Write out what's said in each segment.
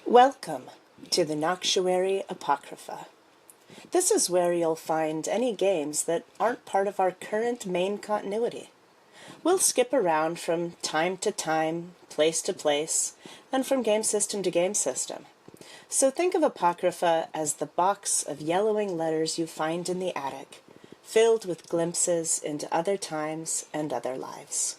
Welcome to the Noctuary APOCRYPHA. This is where you'll find any games that aren't part of our current main continuity. We'll skip around from time to time, place to place, and from game system to game system. So think of Apocrypha as the box of yellowing letters you find in the attic, filled with glimpses into other times and other lives.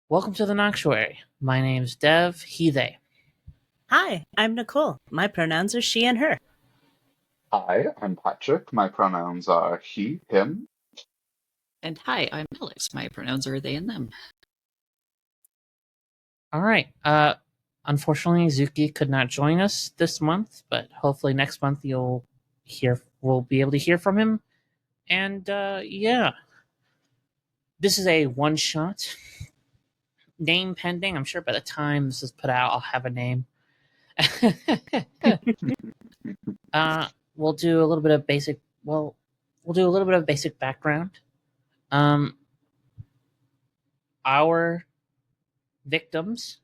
Welcome to the Noctuary. My name's Dev, he, they. Hi, I'm Nicole. My pronouns are she and her. Hi, I'm Patrick. My pronouns are he, him. And hi, I'm Alex. My pronouns are they and them. All right. Unfortunately, Zuki could not join us this month, but hopefully next month we'll be able to hear from him. And yeah, this is a one-shot. Name pending. I'm sure by the time this is put out, I'll have a name. We'll do a little bit of basic. Well, we'll do a little bit of basic background. Our victims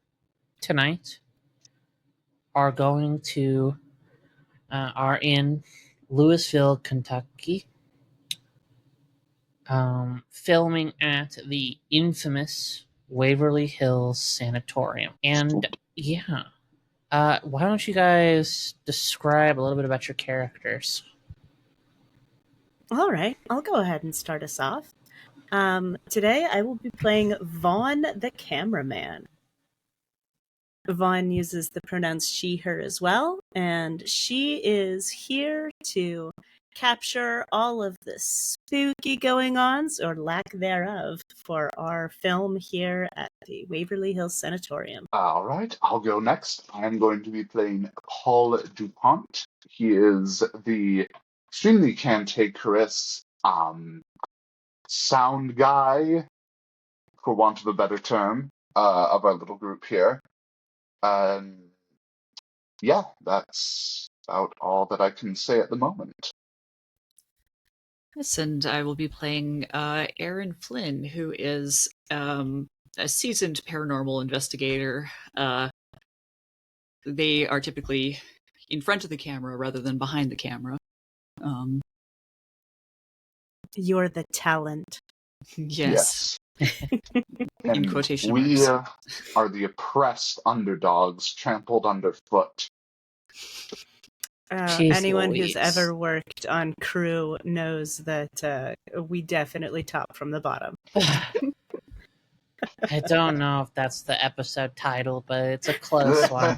tonight are in Louisville, Kentucky, filming at the infamous Waverly Hills Sanatorium. And yeah, why don't you guys describe a little bit about your characters? All right, I'll go ahead and start us off. Today I will be playing Vaughn the cameraman. Vaughn uses the pronouns she, her as well, and she is here to capture all of the spooky going-ons, or lack thereof, for our film here at the Waverly Hills Sanatorium. All right, I'll go next. I'm going to be playing Paul DuPont. He is the extremely cantankerous sound guy, for want of a better term, of our little group here. Yeah, that's about all that I can say at the moment. Yes, and I will be playing Aaron Flynn, who is a seasoned paranormal investigator. They are typically in front of the camera rather than behind the camera. You're the talent. Yes. In quotation we marks. are the oppressed underdogs trampled underfoot. Anyone who's ever worked on crew knows that we definitely top from the bottom. I don't know if that's the episode title, but it's a close one.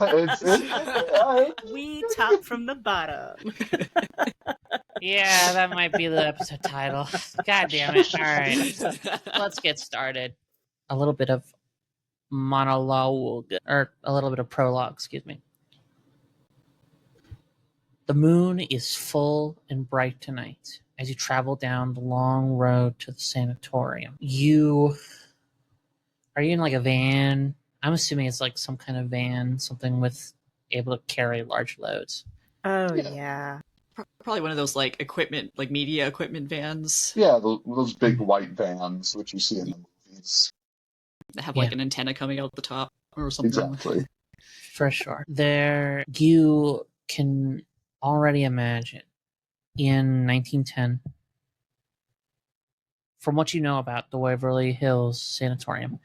We top from the bottom. Yeah, that might be the episode title. God damn it. All right. Let's get started. A little bit of monologue, or a little bit of prologue, excuse me. The moon is full and bright tonight as you travel down the long road to the sanatorium. Are you in like a van? I'm assuming it's like some kind of van, something with able to carry large loads. Oh, yeah. Probably one of those like equipment, like media equipment vans. Yeah, those big white vans, which you see in the movies. That have like an antenna coming out the top or something. Exactly. For sure. You can already imagine in 1910, from what you know about the Waverly Hills Sanatorium,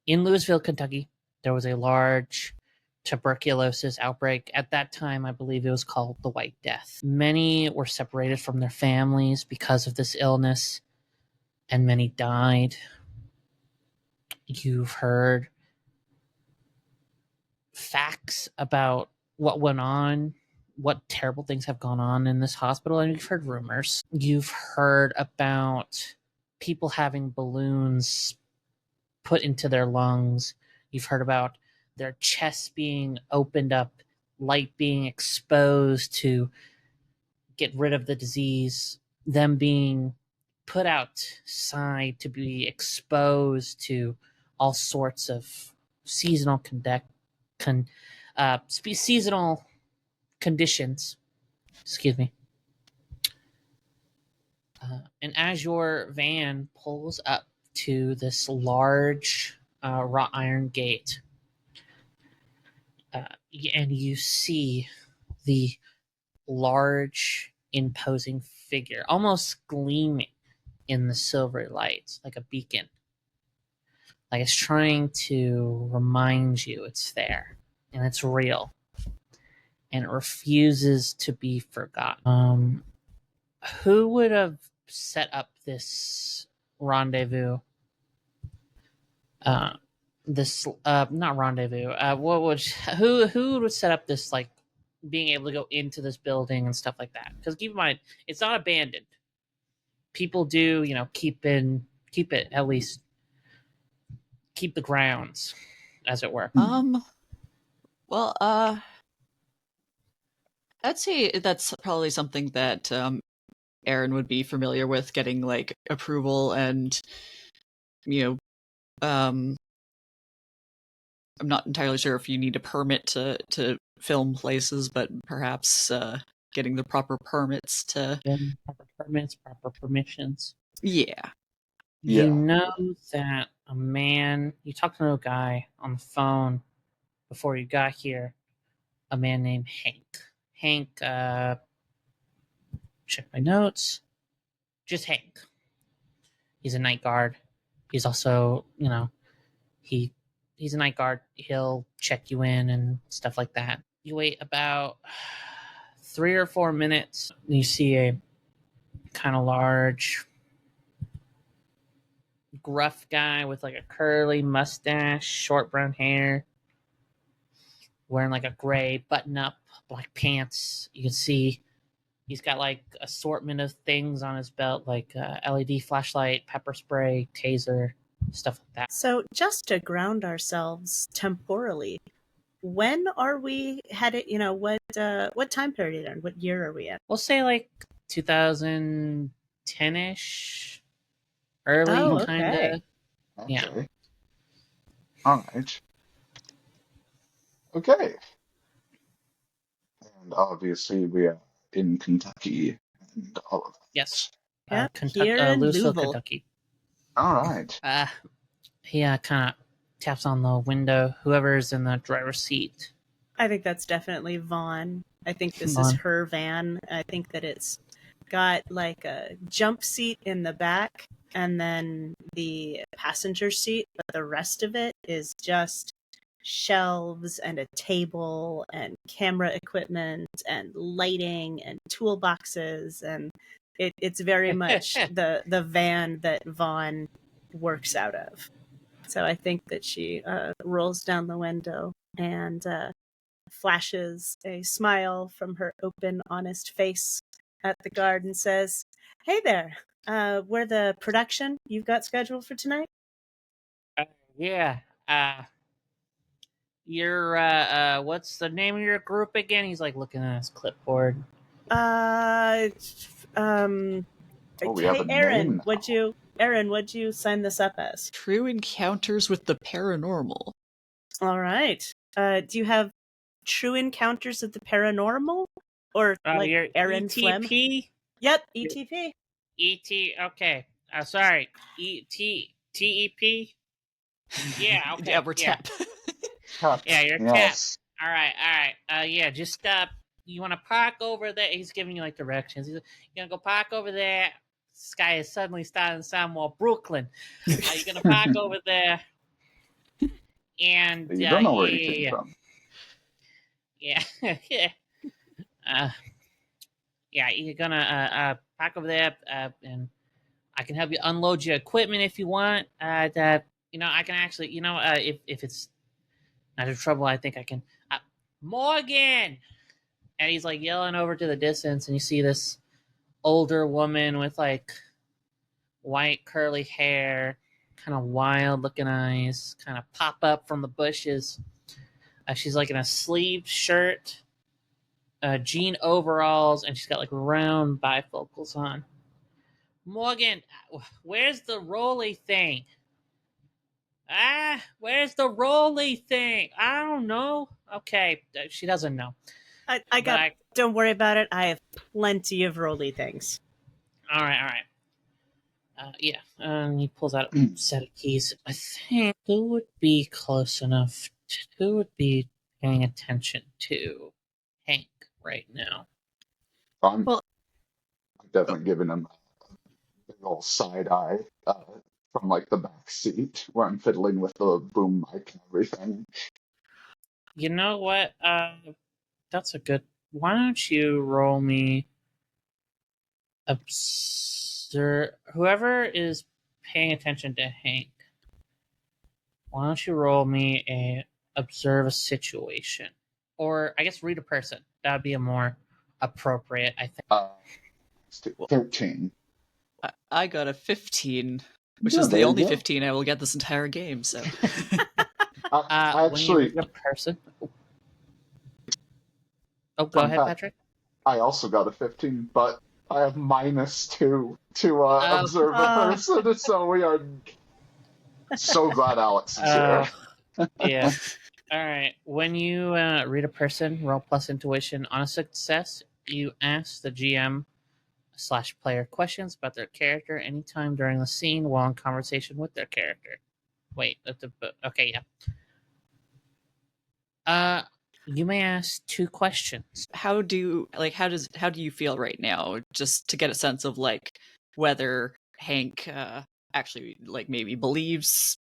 in Louisville, Kentucky, there was a large tuberculosis outbreak. At that time, I believe it was called the White Death. Many were separated from their families because of this illness, and many died. You've heard facts about what went on what terrible things have gone on in this hospital, and you've heard rumors. You've heard about people having balloons put into their lungs. You've heard about their chests being opened up, light being exposed to get rid of the disease, them being put outside to be exposed to all sorts of seasonal seasonal conditions. Excuse me. And as your van pulls up to this large wrought iron gate, and you see the large, imposing figure, almost gleaming in the silvery lights like a beacon. Like it's trying to remind you it's there and it's real and it refuses to be forgotten. Who would have set up this rendezvous? Not rendezvous. Who would set up this, like, being able to go into this building and stuff like that? Because keep in mind, it's not abandoned. People do, keep it, at least keep the grounds, as it were. Well, I'd say that's probably something that Aaron would be familiar with, getting like approval and, I'm not entirely sure if you need a permit to film places, but perhaps getting the proper permits to... Proper permits, proper permissions. Yeah. You know that a man... You talked to a guy on the phone before you got here, a man named Hank. Hank, check my notes. Just Hank. He's a night guard. He's also, he's a night guard. He'll check you in and stuff like that. You wait about 3 or 4 minutes. You see a kind of large, gruff guy with like a curly mustache, short brown hair, wearing like a gray button-up, black pants. You can see he's got like assortment of things on his belt, like LED flashlight, pepper spray, taser, stuff like that. So just to ground ourselves temporally, when are we headed, what time period and what year are we in? We'll say like 2010-ish, early kind of. Okay. Yeah. All right. Okay. And obviously we are in Kentucky and all of that. Yes. Yeah, Kentucky, here in Louisville, Louisville. Kentucky. All right. He kind of taps on the window. Whoever's in the driver's seat. I think that's definitely Vaughn. I think this Vaughn. is her van. I think that it's got like a jump seat in the back and then the passenger seat, but the rest of it is just shelves and a table and camera equipment and lighting and toolboxes, and it's very much the van that Vaughn works out of. So I think that she rolls down the window and flashes a smile from her open, honest face at the guard and says, "Hey there, we're the production you've got scheduled for tonight." Yeah. You're what's the name of your group again? He's like looking at his clipboard. We have a Aaron, name what'd you sign this up as? True Encounters with the Paranormal. All right. Do you have True Encounters of the Paranormal? Or like Your Aaron ETP? Flem? Yep, ETP. Okay. Sorry. TEP? Yeah, okay. Yeah, we're tap. Yeah, you're yes. tap. All right. Yeah, just you want to park over there. He's giving you like directions. He's like, you're gonna go park over there. This guy is suddenly starting to sound more Brooklyn. You're gonna park over there. And You don't know where he came from. Yeah. Yeah, you're gonna park over there, and I can help you unload your equipment if you want. I can actually, if it's not in trouble, I think I can. Morgan, and he's like yelling over to the distance, and you see this older woman with like white curly hair, kind of wild looking eyes, kind of pop up from the bushes. She's like in a sleeved shirt, jean overalls, and she's got like round bifocals on. Morgan, where's the roly thing? Where's the roly thing? I don't know. Okay, she doesn't know. I got. Don't worry about it. I have plenty of roly things. All right. Yeah, he pulls out a set of keys. I think who would be close enough? Who would be paying attention to Hank right now? I'm Well- definitely giving him a big old side eye from like the back seat where I'm fiddling with the boom mic and everything. You know what? That's a good. Why don't you roll me observe? Whoever is paying attention to Hank, why don't you roll me a observe a situation, or I guess read a person? That would be a more appropriate, I think. 13. I got a 15, which Yeah, is the there you only go. 15 I will get this entire game. So I When you actually, read a person. Oh, go Fun ahead, fact. Patrick. I also got a 15, but I have -2 to observe a person, so we are so glad Alex is here. Yeah. All right. When you read a person, roll plus intuition. On a success, you ask the GM/player questions about their character anytime during the scene while in conversation with their character. Wait. Okay. Yeah. You may ask 2 questions. how do you feel right now, just to get a sense of like whether Hank actually like maybe believes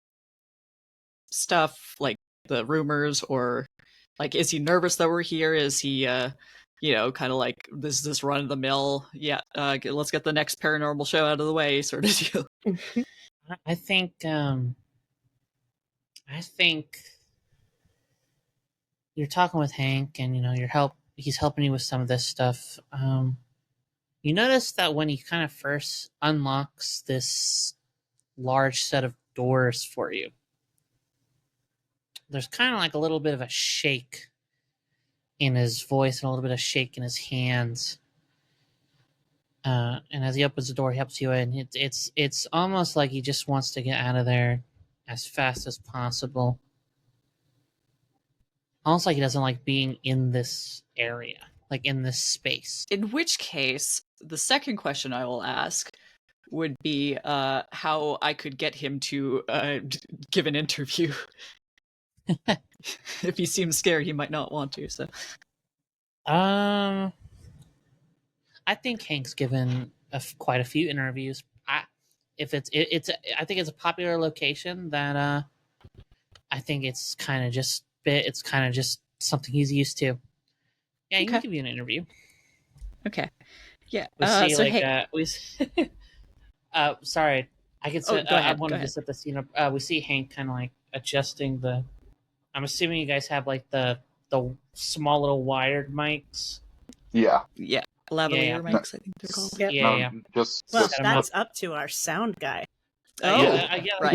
stuff like the rumors, or like is he nervous that we're here? Is he kind of like this run of the mill, let's get the next paranormal show out of the way sort of deal? I think you're talking with Hank, and he's helping you with some of this stuff. You notice that when he kind of first unlocks this large set of doors for you, there's kind of like a little bit of a shake in his voice and a little bit of shake in his hands. And as he opens the door, he helps you in. It's almost like he just wants to get out of there as fast as possible. Almost like he doesn't like being in this area, like in this space. In which case, the second question I will ask would be how I could get him to give an interview. If he seems scared, he might not want to. So, I think Hank's given quite a few interviews. I think it's a popular location that I think it's kind of just something he's used to. Yeah, he can give you an interview. Okay. Yeah. We see so sorry, I could say go ahead, I go wanted ahead. to set the scene up. We see Hank kind of like adjusting the. I'm assuming you guys have like the small little wired mics. Yeah. lavalier mics, I think they're called. Yep. Yeah. Just Well, Set 'em that's up to our sound guy. Oh, yeah, right.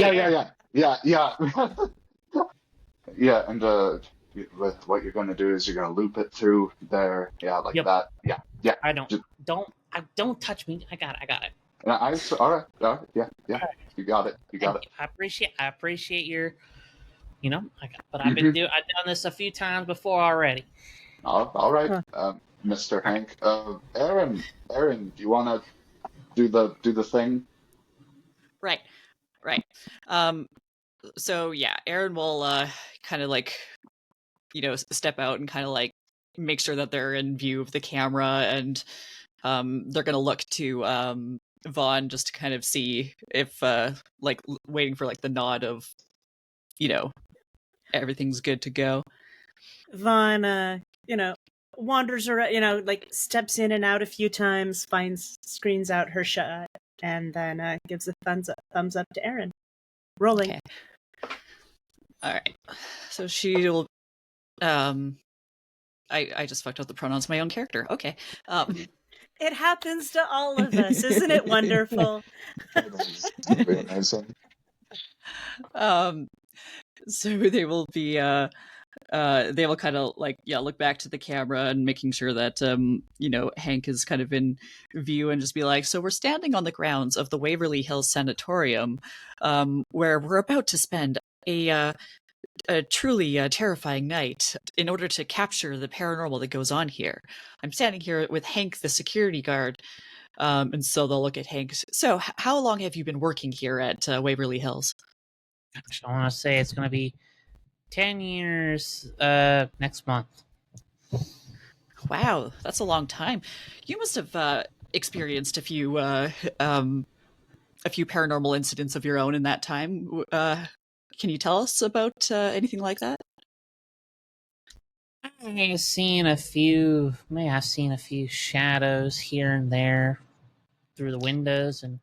Yeah. Yeah, and with what you're gonna do is you're gonna loop it through there, like Yep. that. Yeah. I don't touch me. I got it. All right. Yeah. You got it. I appreciate your, I've done this a few times before already. All right, Huh. Mr. Hank. Aaron, do you want to do the thing? Right. So yeah, Aaron will kind of like step out and kind of like make sure that they're in view of the camera, and they're gonna look to Vaughn just to kind of see if waiting for like the nod of everything's good to go. Vaughn, wanders around, like steps in and out a few times, screens out her shot, and then gives a thumbs up to Aaron. Rolling. Okay. All right. So she'll I just fucked up the pronouns of my own character. Okay. It happens to all of us, isn't it wonderful? Very amazing. So they will be they will kind of like look back to the camera and making sure that Hank is kind of in view and just be like, so we're standing on the grounds of the Waverly Hills Sanatorium, where we're about to spend a truly terrifying night in order to capture the paranormal that goes on here. I'm standing here with Hank, the security guard, and so they'll look at Hank. So how long have you been working here at Waverly Hills? I want to say it's going to be 10 years next month. Wow, that's a long time. You must have experienced a few paranormal incidents of your own in that time. Can you tell us about anything like that? I have seen a few shadows here and there through the windows, and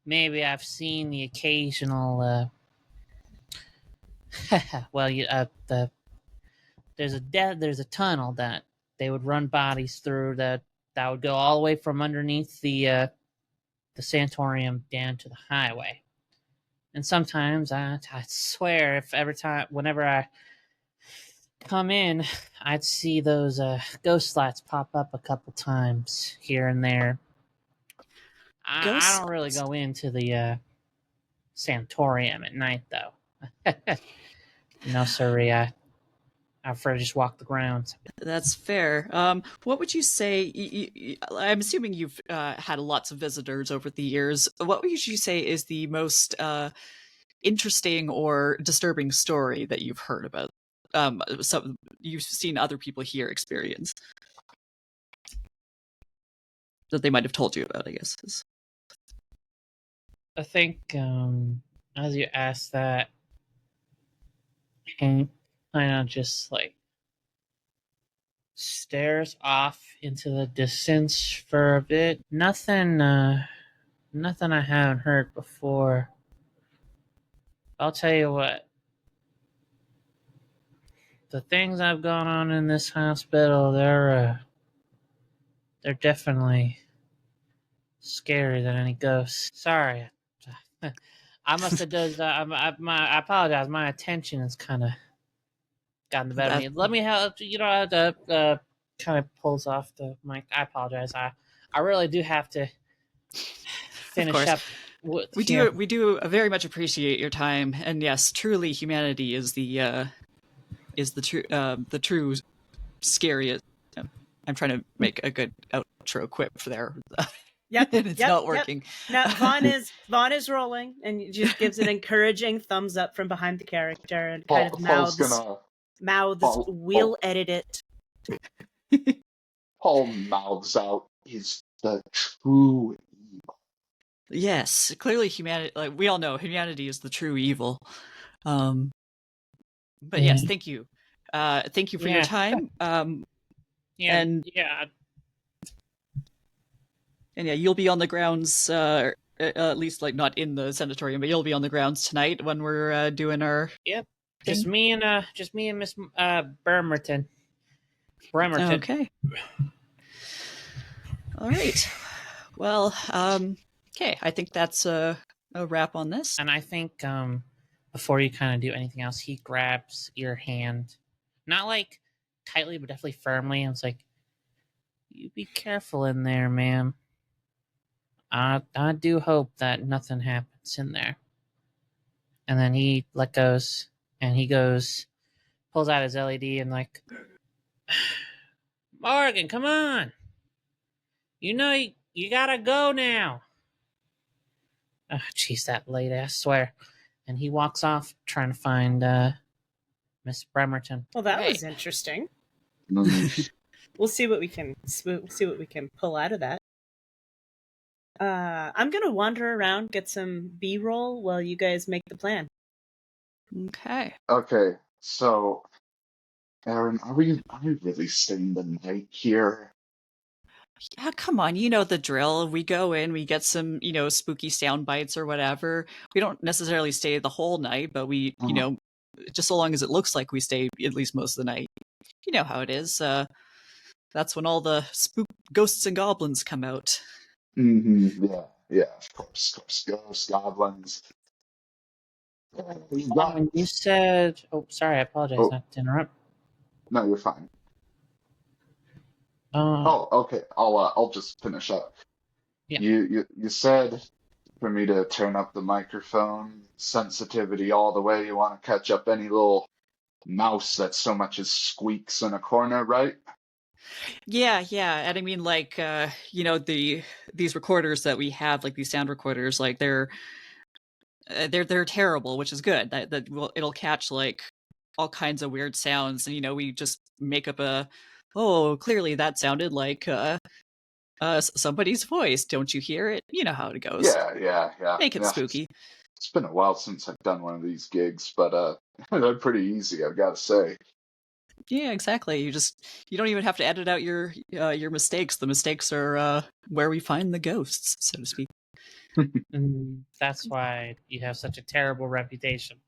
maybe I've seen the occasional there's a tunnel that they would run bodies through that would go all the way from underneath the sanatorium down to the highway. And sometimes I swear, whenever I come in, I'd see those ghost lights pop up a couple times here and there. I don't really go into the sanatorium at night, though. No, sorry. I prefer to just walk the grounds. That's fair. What would you say? I'm assuming you've had lots of visitors over the years. What would you say is the most interesting or disturbing story that you've heard about? So you've seen other people here experience that they might have told you about, I guess. I think as you asked that, Hank kind of just like stares off into the distance for a bit. Nothing I haven't heard before. I'll tell you what. The things I've gone on in this hospital, they're definitely scarier than any ghosts. Sorry, I must have done. I apologize. My attention has kind of gotten the better of me. Let me help. The kind of pulls off the mic. I apologize. I really do have to finish up. We do very much appreciate your time, and yes, truly, humanity is the true scariest. I'm trying to make a good outro quip for there. Yep, and it's not working. Yep. No, Vaughn is rolling and just gives an encouraging thumbs up from behind the character and kind of mouths, we'll edit it. Paul mouths out, "Is the true evil." Yes, clearly humanity. Like we all know, humanity is the true evil. But yes, thank you. Thank you for your time. And you'll be on the grounds, at least like not in the sanatorium, but you'll be on the grounds tonight when we're doing our. Yep. Just me and Miss Bremerton. Okay. All right. Well, okay. I think that's a wrap on this. And I think before you kind of do anything else, he grabs your hand, not like tightly, but definitely firmly, and it's like, "You be careful in there, ma'am. I do hope that nothing happens in there." And then he let goes, and he pulls out his LED and like, "Morgan, come on. You know you gotta go now." Oh, jeez, that lady, I swear. And he walks off trying to find Miss Bremerton. Well, that was interesting. We'll see what we can pull out of that. I'm gonna wander around, get some B-roll while you guys make the plan. Okay. Okay, so Aaron, are we really staying the night here? Yeah, come on, you know the drill. We go in, we get some, spooky sound bites or whatever. We don't necessarily stay the whole night, but we, just so long as it looks like we stay at least most of the night. You know how it is. That's when all the spook ghosts and goblins come out. Mm-hmm. Yeah, of course. Ghosts, goblins. You got. When you said, oh, sorry, I apologize Oh, not to interrupt. no, you're fine. Uh, Oh, okay. I'll just finish up. yeah. You said for me to turn up the microphone sensitivity all the way. You want to catch up any little mouse that so much as squeaks in a corner, right? Yeah, and I mean, like, these recorders that we have, like these sound recorders, like they're terrible, which is good. It'll catch like all kinds of weird sounds, and we just make up clearly that sounded like somebody's voice. Don't you hear it? You know how it goes. Yeah. Make it spooky. It's been a while since I've done one of these gigs, but they're pretty easy, I've got to say. Yeah, exactly. You don't even have to edit out your mistakes. The mistakes are where we find the ghosts, so to speak. And that's why you have such a terrible reputation.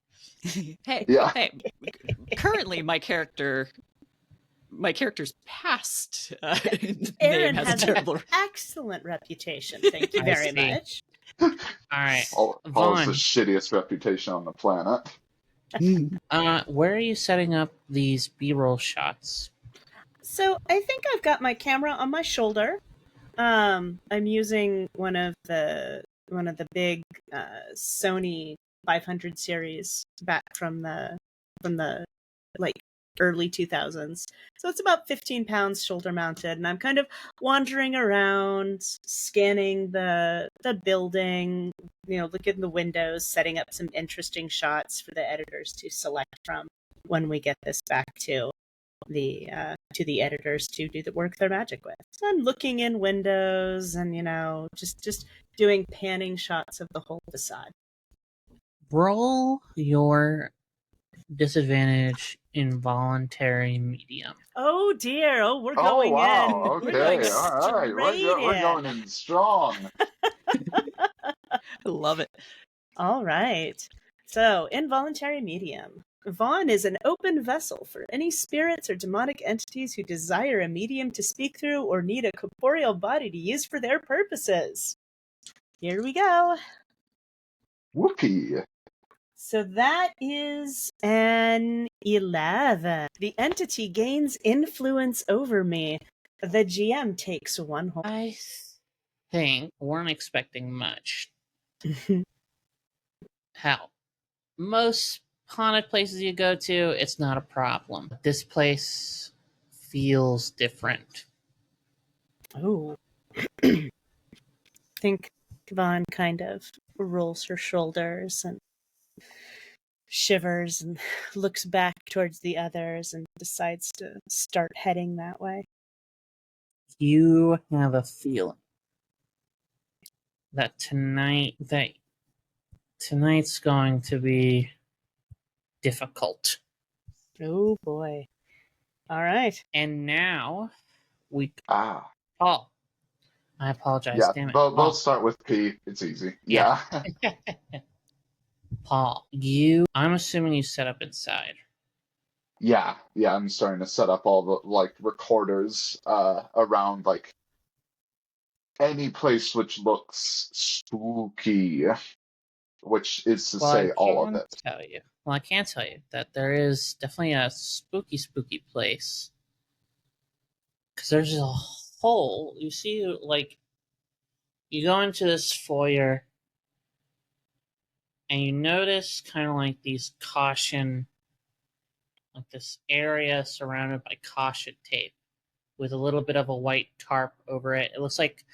Hey, Yeah. currently my character's past name Aaron has has a terrible. an excellent reputation. Thank you I very see. much. All right, Paul has Vaughn, the shittiest reputation on the planet. where are you setting up these B-roll shots? So I think I've got my camera on my shoulder. I'm using one of the big Sony 500 series back from the like early 2000s. So it's about 15 pounds shoulder mounted, and I'm kind of wandering around, scanning the building, looking at the windows, setting up some interesting shots for the editors to select from when we get this back to the editors to do the work their magic with. So I'm looking in windows and just doing panning shots of the whole facade. Roll your disadvantage involuntary medium. Oh dear! Oh, we're going in. Wow. We're going Okay. All right. straight We're in. going in strong. I love it. All right. So, involuntary medium. Vaughn is an open vessel for any spirits or demonic entities who desire a medium to speak through or need a corporeal body to use for their purposes. Here we go. Whoopee. So that is an 11. The entity gains influence over me. The GM takes one whole. I think weren't expecting much. Hell, most haunted places you go to, it's not a problem. This place feels different. Oh. I think Vaughn kind of rolls her shoulders and shivers and looks back towards the others and decides to start heading that way. You have a feeling that tonight's going to be difficult. Oh boy. All right. And now we Ah. Paul. I apologize, Yeah. damn it. We'll start with P. It's easy. Yeah. Yeah. Paul, I'm assuming you set up inside. Yeah. I'm starting to set up all the recorders around any place which looks spooky, which is to say all of it. I can tell you that there is definitely a spooky place. Because there's a hole. You see, you go into this foyer, and you notice kind of like these this area surrounded by caution tape with a little bit of a white tarp over it. It looks like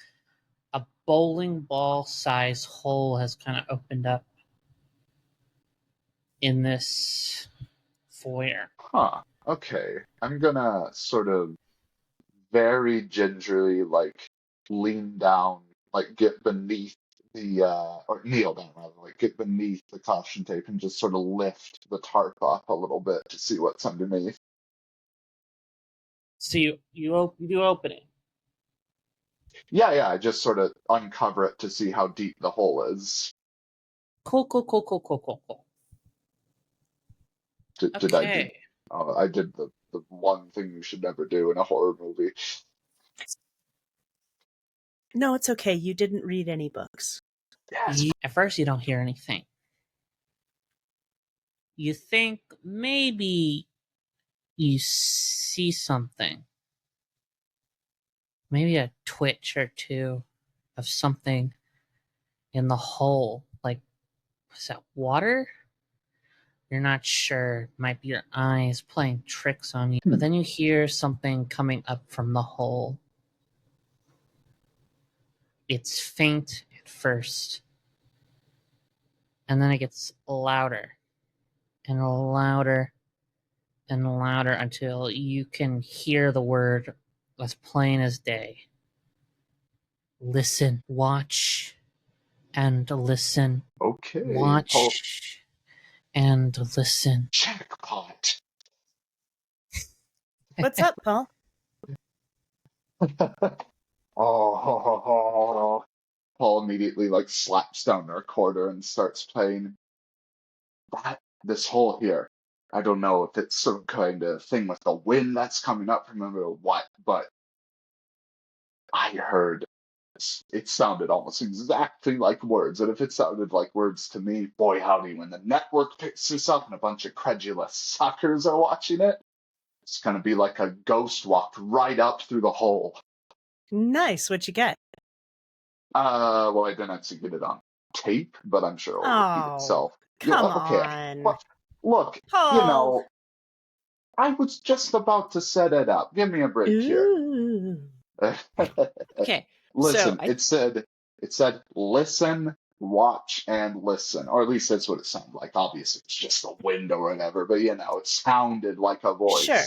a bowling ball size hole has kind of opened up in this foyer. Huh. Okay. I'm gonna sort of very gingerly lean down, get beneath the or kneel down rather, get beneath the caution tape and just sort of lift the tarp up a little bit to see what's underneath. So you open it. Yeah, I just sort of uncover it to see how deep the hole is. Cool. Did Okay. I did the one thing you should never do in a horror movie. No, it's okay. You didn't read any books. Yes. At first, you don't hear anything. You think maybe you see something. Maybe a twitch or two of something in the hole. Like, was that water? You're not sure. Might be your eyes playing tricks on you. But then you hear something coming up from the hole. It's faint at first. And then it gets louder and louder and louder until you can hear the word as plain as day. Listen, watch, and listen. Okay. Watch and listen. Jackpot. What's up, Paul? Oh, Paul immediately like slaps down the recorder and starts playing. This hole here, I don't know if it's some kind of thing with the wind that's coming up from under or what, but I heard it sounded almost exactly like words. And if it sounded like words to me, boy howdy, when the network picks this up and a bunch of credulous suckers are watching it, it's gonna be like a ghost walked right up through the hole. Nice. What'd you get? Well, I didn't actually get it on tape, but I'm sure it'll repeat Oh, itself. come Okay. on. Well, look, Paul. I was just about to set it up. Give me a break here. Ooh. Okay. Listen, So it said listen, watch, and listen. Or at least that's what it sounded like. Obviously, it's just a wind or whatever, but it sounded like a voice. Sure.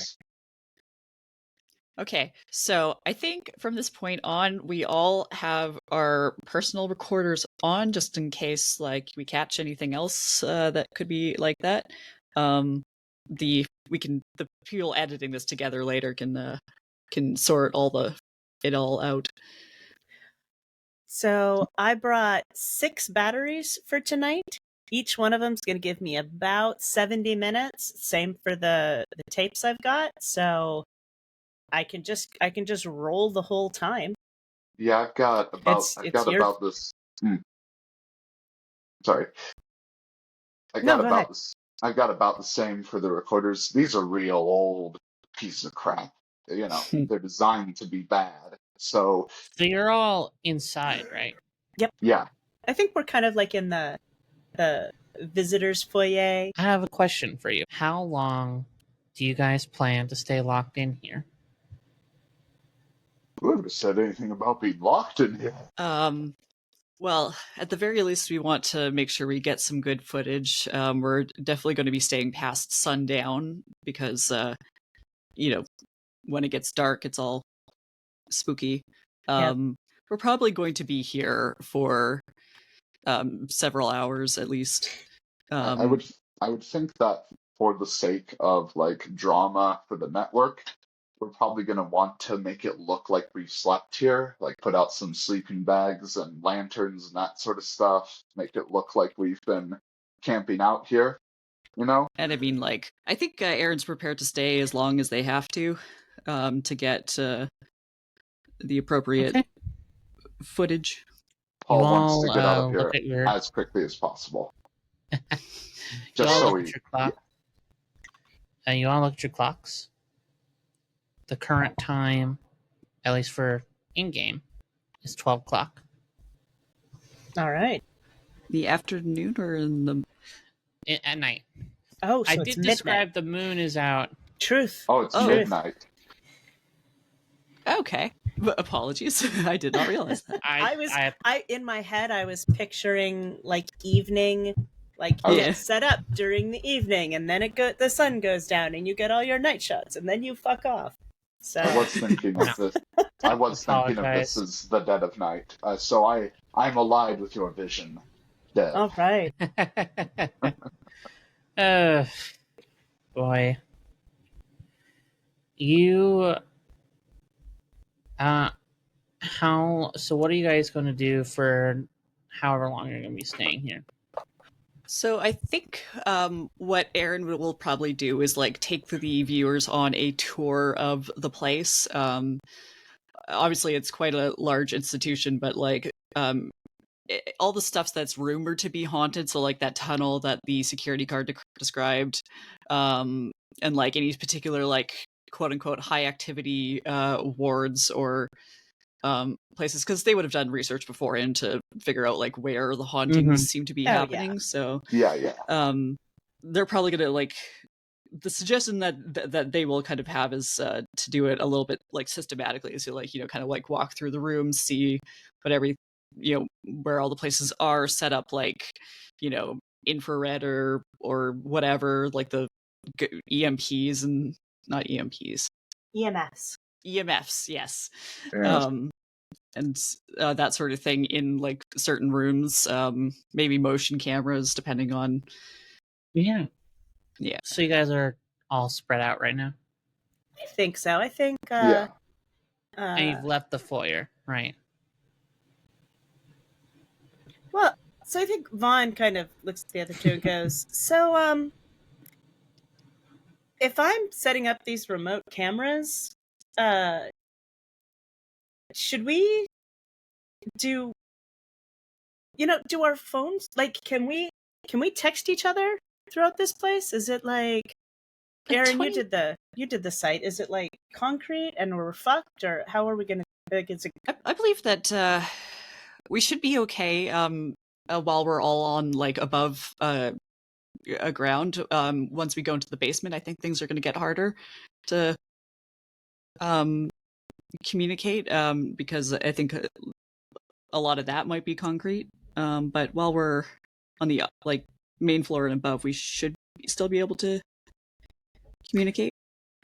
Okay, so I think from this point on, we all have our personal recorders on, just in case, like, we catch anything else that could be like that. The people editing this together later can sort it all out. So I brought 6 batteries for tonight. Each one of them is going to give me about 70 minutes. Same for the tapes I've got. So I can just roll the whole time. Yeah, I've got about this. Sorry, No, go ahead. I've got about the same for the recorders. These are real old pieces of crap. They're designed to be bad. So you're all inside, right? Yep. Yeah. I think we're kind of like in the visitors foyer. I have a question for you. How long do you guys plan to stay locked in here? Whoever said anything about being locked in here? Well, at the very least, we want to make sure we get some good footage. We're definitely going to be staying past sundown because, when it gets dark, it's all spooky. We're probably going to be here for several hours at least. I would think that for the sake of like drama for the network, we're probably going to want to make it look like we've slept here, like put out some sleeping bags and lanterns and that sort of stuff, make it look like we've been camping out here, And I mean, like, I think Aaron's prepared to stay as long as they have to get the appropriate footage. Paul wants to get out of here as quickly as possible. Just so look at your clock. And you all look at your clocks. The current time, at least for in-game, is 12 o'clock. All right. The afternoon or in the... At night. Oh, so I it's did midnight. describe the moon is out. Truth. Oh, it's midnight. Okay. Apologies. I did not realize that. I in my head I was picturing like evening, like you get set up during the evening, and then the sun goes down, and you get all your night shots, and then you fuck off. So I was thinking of this. I was thinking of this as the dead of night. So I'm allied with your vision. Dead. All right. Boy. You so what are you guys going to do for however long you're going to be staying here? So I think what Aaron will probably do is like take the viewers on a tour of the place. Obviously, it's quite a large institution, but like all the stuff that's rumored to be haunted, so like that tunnel that the security guard described, and like any particular like quote unquote high activity wards or places, because they would have done research beforehand to figure out like where the hauntings seem to be happening. So Yeah. they're probably gonna like, the suggestion that they will kind of have is to do it a little bit like systematically, so like, you know, kind of like walk through the rooms, see what every, you know, where all the places are set up, like, you know, infrared or whatever, like the EMPs and not EMPs, EMFs, yes. Yeah. And that sort of thing in like certain rooms, maybe motion cameras depending on. Yeah. Yeah. So you guys are all spread out right now? I think so. I think. Yeah. And you've left the foyer, right? Well, so I think Vaughn kind of looks at the other two and goes, "So, if I'm setting up these remote cameras, should we do our phones, like, can we text each other throughout this place? Is it like Aaron, you did the site, is it like concrete and we're fucked, or how are we gonna, like, is it... I believe that we should be okay while we're all on like above a ground. Once we go into the basement, I think things are going to get harder to communicate, because I think a lot of that might be concrete. But while we're on the like main floor and above, we should still be able to communicate.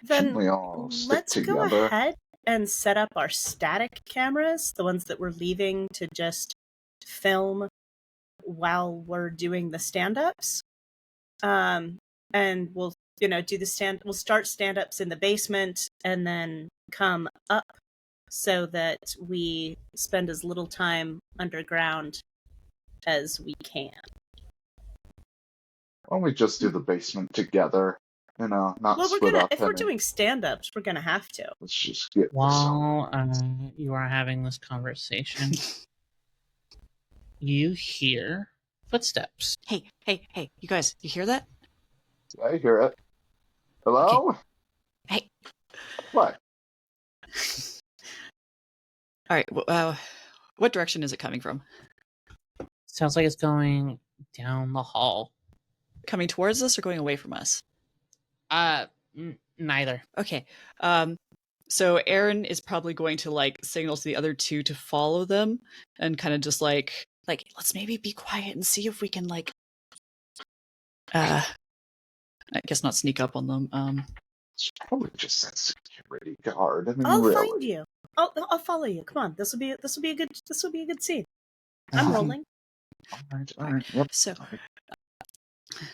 Shouldn't Then we all stick let's go together? ahead and set up our static cameras, the ones that we're leaving to just film while we're doing the stand-ups. And we'll we'll start stand-ups in the basement and then come up so that we spend as little time underground as we can. Why don't we just do the basement together? You know, not Well, split up. if we're doing stand-ups, we're gonna have to. Let's just get this While you are having this conversation, you hear footsteps. Hey, you guys, you hear that? I hear it. Hello? Okay. Hey. What? All right. What direction is it coming from? Sounds like it's going down the hall. Coming towards us or going away from us? Neither. Okay. So Aaron is probably going to like signal to the other two to follow them, and kind of just like let's maybe be quiet and see if we can like I guess not sneak up on them. It's probably just that security guard. I mean, I'll really. find you. I'll follow you. Come on, this will be a good scene. I'm rolling. All right. Yep.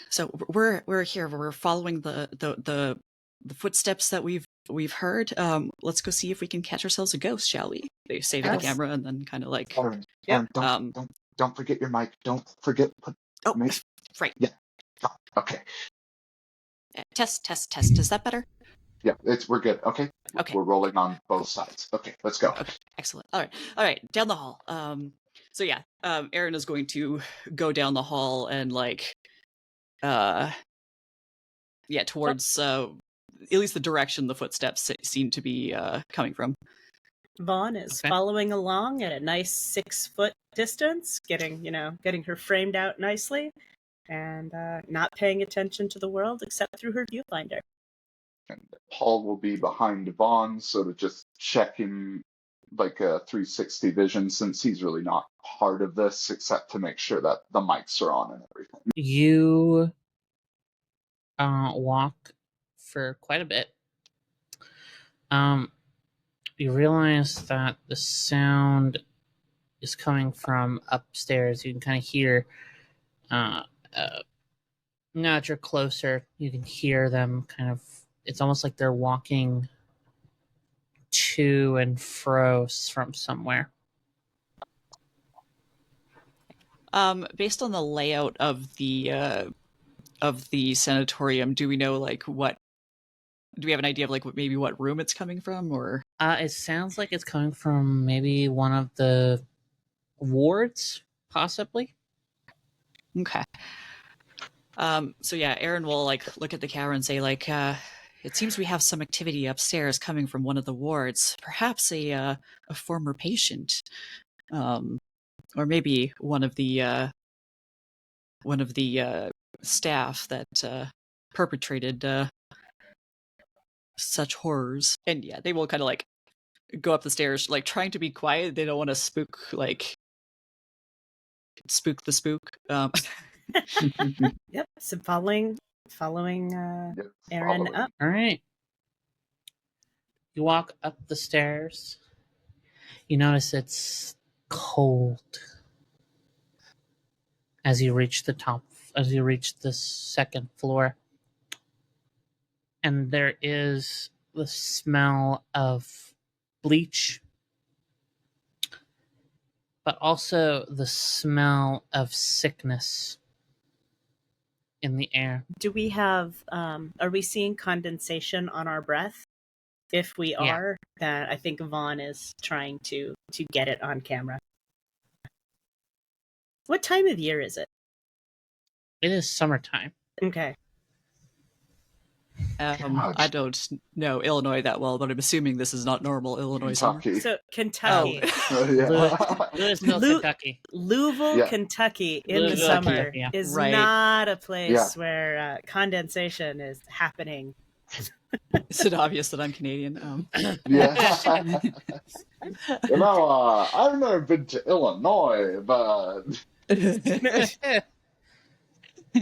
So we're here. We're following the footsteps that we've heard. Let's go see if we can catch ourselves a ghost, shall we? They say to the camera, and then kind of like, Aaron, don't forget your mic. Don't forget. Right. Yeah. Okay. Test. Is that better? Yeah, we're good. Okay. Okay. We're rolling on both sides. Okay, let's go. Okay, excellent. All right, down the hall. So yeah, Aaron is going to go down the hall and like, towards at least the direction the footsteps seem to be coming from. Vaughn is following along at a nice 6-foot distance, getting her framed out nicely, and not paying attention to the world except through her viewfinder. And Paul will be behind Vaughn, sort of just checking like a 360 vision, since he's really not part of this, except to make sure that the mics are on and everything. You walk for quite a bit. You realize that the sound is coming from upstairs. You can kind of hear, now that you're closer, you can hear them kind of, it's almost like they're walking to and fro from somewhere. Based on the layout of the sanatorium, do we know like what? Do we have an idea of like maybe what room it's coming from, or? It sounds like it's coming from maybe one of the wards, possibly. Okay. So yeah, Aaron will like look at the camera and say like, it seems we have some activity upstairs coming from one of the wards, perhaps a former patient, or maybe one of the staff that perpetrated such horrors. And yeah, they will kind of like go up the stairs, like trying to be quiet. They don't want to spook the spook. Yep. So following Yep, Aaron following. up. All right. You walk up the stairs. You notice it's cold as you reach the top, as you reach the second floor. And there is the smell of bleach, but also the smell of sickness in the air. Do we have are we seeing condensation on our breath? If we Yeah. are, then I think Vaughn is trying to get it on camera. What time of year is it? It is summertime. Okay. I don't know Illinois that well, but I'm assuming this is not normal Illinois summer. Kentucky. So Kentucky. Yeah. Louisville, Kentucky. Louisville, Yeah. Kentucky in the Louisville, summer Kentucky, yeah. is Right. not a place Yeah. where condensation is happening. Is it obvious that I'm Canadian? Yeah. You know, I've never been to Illinois, but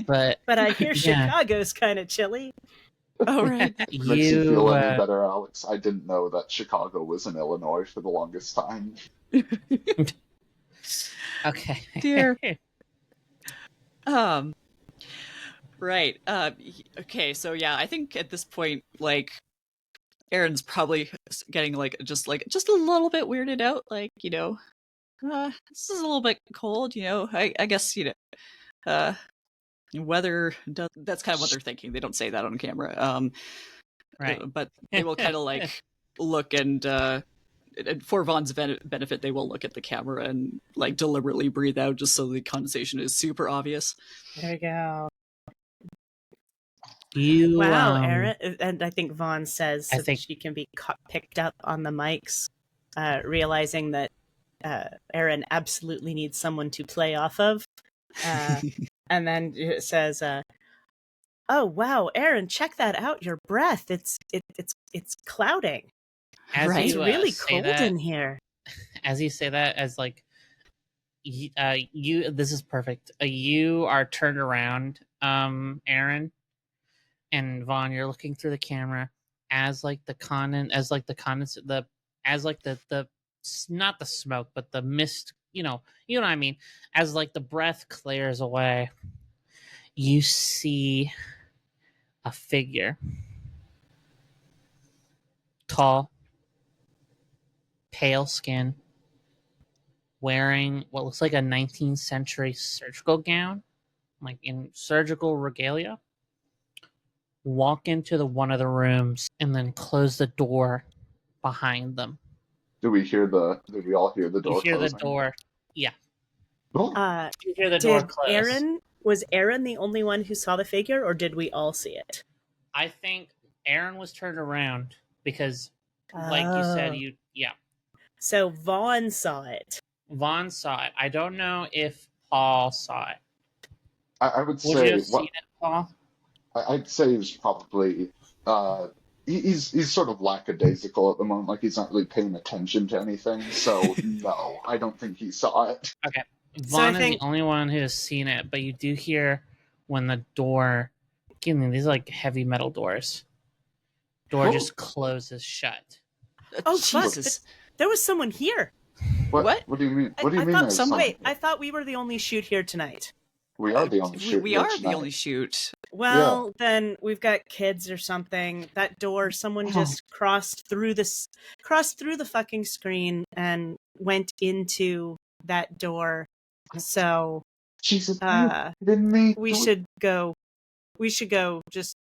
But But I hear Yeah. Chicago's kind of chilly. Oh, right. makes you you feel any better, Alex. I didn't know that Chicago was in Illinois for the longest time. okay. Dear. Right. Okay, so yeah, I think at this point, like, Aaron's probably getting just a little bit weirded out, like, this is a little bit cold, I guess, weather does, that's kind of what they're thinking. They don't say that on camera. Right. But they will kind of like look and for Vaughn's benefit, they will look at the camera and like deliberately breathe out just so the condensation is super obvious. There we go. You Wow, Aaron. And I think Vaughn says I so think- that she can be picked up on the mics, realizing that Aaron absolutely needs someone to play off of. And then it says, "Oh wow, Aaron, check that out. Your breath. It's clouding. as Right. It's you, really say cold that, in here." as you say that, as like you this is perfect. You are turned around, Aaron and Vaughn. You're looking through the camera as like the not the smoke, but the mist. You know what I mean. As like the breath clears away, you see a figure, tall, pale skin, wearing what looks like a 19th century surgical gown, like in surgical regalia, walk into one of the rooms and then close the door behind them. Do we all hear the door You hear closing? the door. Yeah. Oh, You hear the door Did close. was Aaron the only one who saw the figure, or did we all see it? I think Aaron was turned around because, like you said, Oh. So Vaughn saw it. Vaughn saw it. I don't know if Paul saw it. I would Would say you have seen it, Paul? I'd say he's probably he's sort of lackadaisical at the moment, like he's not really paying attention to anything. So no, I don't think he saw it. Okay. So I Vaughn is think- the only one who has seen it, but you do hear when the door, these are like heavy metal doors. Door Oh. just closes shut. Oh, fuck. Jesus. There was someone here. What? What do you mean? What do you I mean? thought there's someone wait, here? I thought we were the only shoot here tonight. We are the only shoot. We here are the tonight. only shoot. Well, then we've got kids or something. That door, someone just crossed through the fucking screen and went into that door. So Jesus, are you kidding me? we should go. We should go. Just,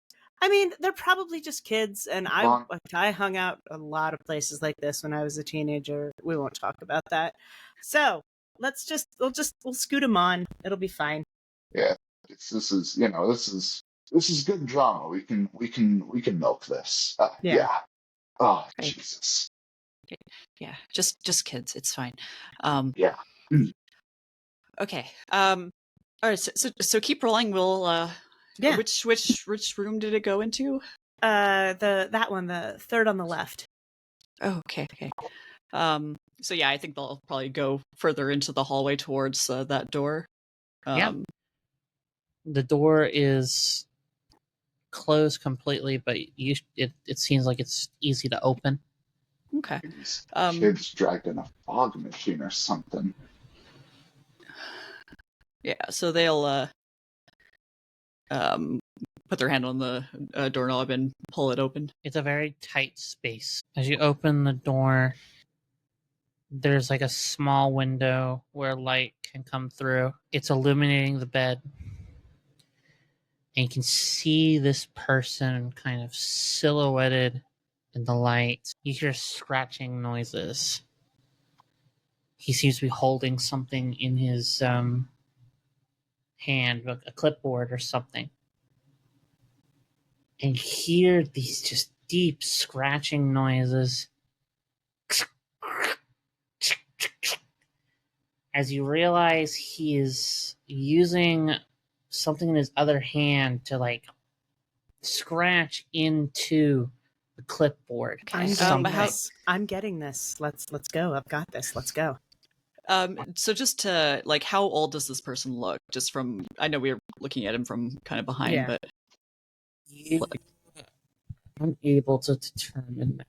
I mean, they're probably just kids, and Vaughn, I hung out a lot of places like this when I was a teenager. We won't talk about that. So we'll scoot them on. It'll be fine. yeah, this is you know this is good drama. We can milk this. Yeah. Yeah. Oh Right. Jesus. Yeah, just kids. It's fine. Yeah. Mm. Okay. All right. So keep rolling. We'll. Yeah. Which room did it go into? That one, the third on the left. Oh, okay. So yeah, I think they'll probably go further into the hallway towards that door. Yeah. The door is closed completely, but it seems like it's easy to open. Okay. These kids dragged in a fog machine or something. Yeah. So they'll put their hand on the doorknob and pull it open. It's a very tight space. As you open the door, there's like a small window where light can come through. It's illuminating the bed. And you can see this person kind of silhouetted in the light. You hear scratching noises. He seems to be holding something in his hand, a clipboard or something. And hear these just deep scratching noises. As you realize he is using something in his other hand to like scratch into the clipboard. I'm getting this. Let's go. I've got this. Let's go. So just to like, how old does this person look? Just from, I know we were looking at him from kind of behind, but I'm able to determine that.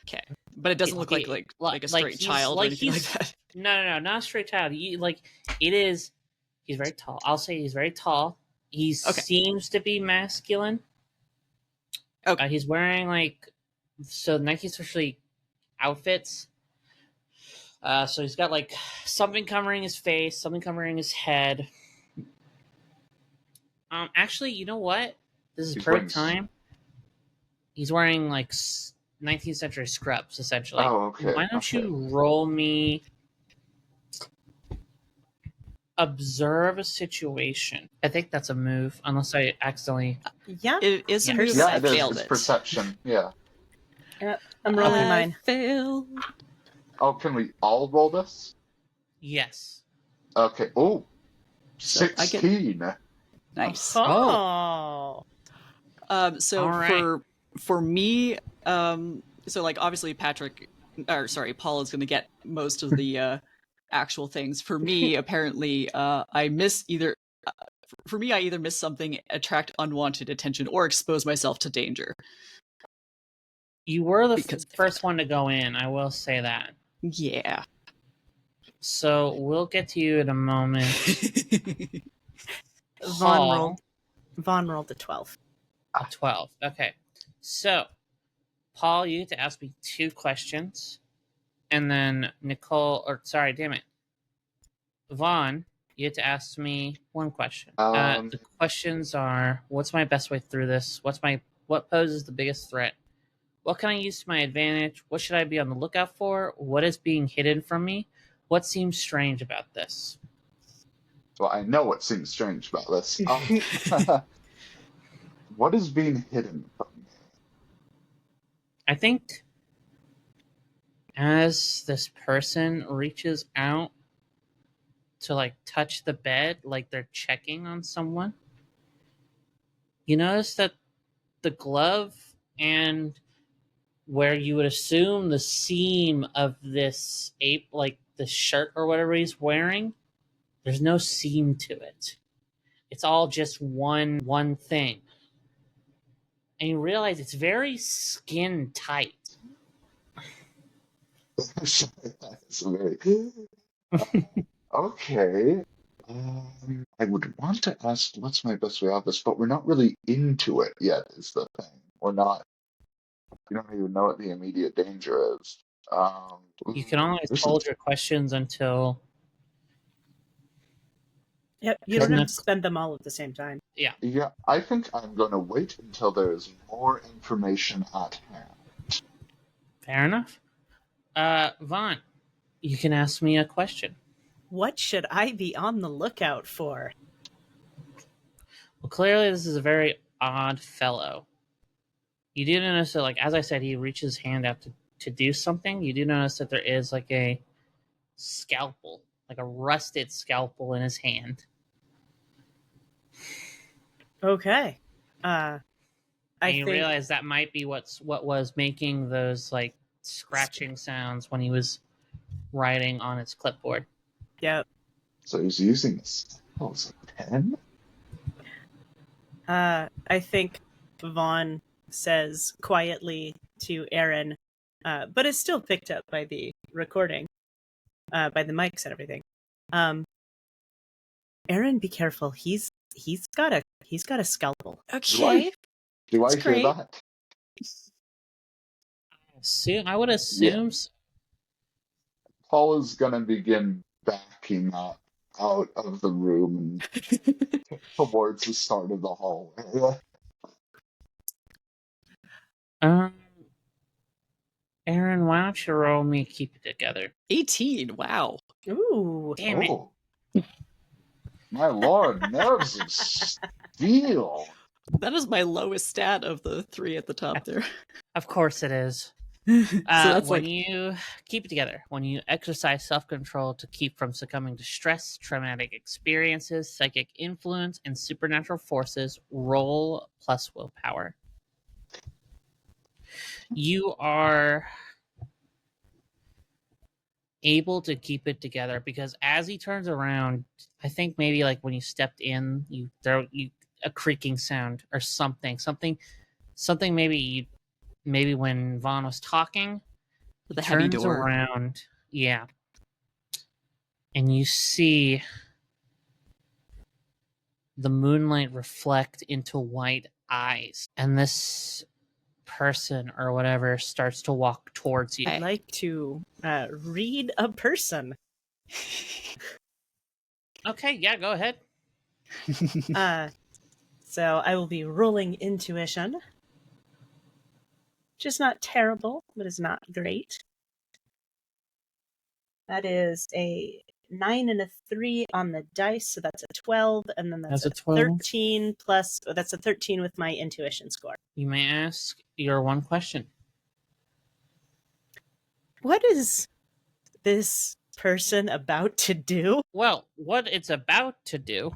Okay, but it doesn't look like a straight child or anything like that. No, not a straight child. He's very tall. I'll say he's very tall. He seems to be masculine. Okay. He's wearing 19th outfits. So he's got like something covering his face, something covering his head. Actually, you know what? This is perfect time. He's wearing like 19th century scrubs, essentially. Oh, okay. Why don't you roll me observe a situation? I think that's a move, unless I accidentally. Yeah, it is a move. Yeah, I it is. failed It's it. Perception. Yeah. Yep, I'm rolling mine. Failed. Oh, can we all roll this? Yes. Okay. Oh, So 16. Nice. Oh. So right. for me, so like obviously Paul is going to get most of the actual things. For me, apparently, I miss either. For me, I either miss something, attract unwanted attention, or expose myself to danger. You were the first one to go in, I will say that. Yeah. So we'll get to you in a moment. Vaughn rolled a 12. A 12. Okay. So, Paul, you get to ask me 2 questions. And then Vaughn, you get to ask me 1 question. The questions are, what's my best way through this? What poses the biggest threat? What can I use to my advantage? What should I be on the lookout for? What is being hidden from me? What seems strange about this? Well, I know what seems strange about this. What is being hidden from me? I think as this person reaches out to like touch the bed, like they're checking on someone, you notice that the glove and where you would assume the seam of this like the shirt or whatever he's wearing, there's no seam to it. It's all just one thing. And you realize it's very skin tight. That's very okay. I would want to ask what's my best way out of this, but we're not really into it yet, is the thing. We're not. You don't even know what the immediate danger is. You can always hold your questions until Yep, you don't Isn't have it- to spend them all at the same time. Yeah, Yeah, I think I'm going to wait until there is more information at hand. fair enough. Vaughn, you can ask me a question. What should I be on the lookout for? Well, clearly this is a very odd fellow. You do notice that, like, as I said, he reaches his hand out to do something. You do notice that there is like a scalpel, like a rusted scalpel in his hand. Okay. And I you think realize that might be what was making those like scratching sounds when he was writing on his clipboard. yeah. So he's using this as a pen? I think Vaughn says quietly to Aaron, but it's still picked up by the recording, by the mics and everything. Aaron, be careful. He's got a scalpel. Okay. Do I That's hear great. that? I would assume. Paul is going to begin backing up out of the room and towards the start of the hallway. Um, Aaron, why don't you roll me keep it together? 18. Wow. Ooh. Damn it! Oh, my lord, nerves of steel. That is my lowest stat of the 3 at the top there. Of course it is. So that's When like you keep it together, when you exercise self-control to keep from succumbing to stress, traumatic experiences, psychic influence, and supernatural forces, roll plus willpower. You are able to keep it together because as he turns around, I think maybe like when you stepped in, you a creaking sound or something maybe when Vaughn was talking, the he heavy turns door. around, yeah, and you see the moonlight reflect into white eyes, and this person or whatever starts to walk towards you. I'd like to read a person. Okay, yeah, go ahead. So I will be rolling intuition, which is not terrible, but is not great. That is a 9 and a 3 on the dice, so that's a 12, and then that's That's a a 12. 13 plus. Oh, that's a 13 with my intuition score. You may ask your one question. What is this person about to do? Well, what it's about to do,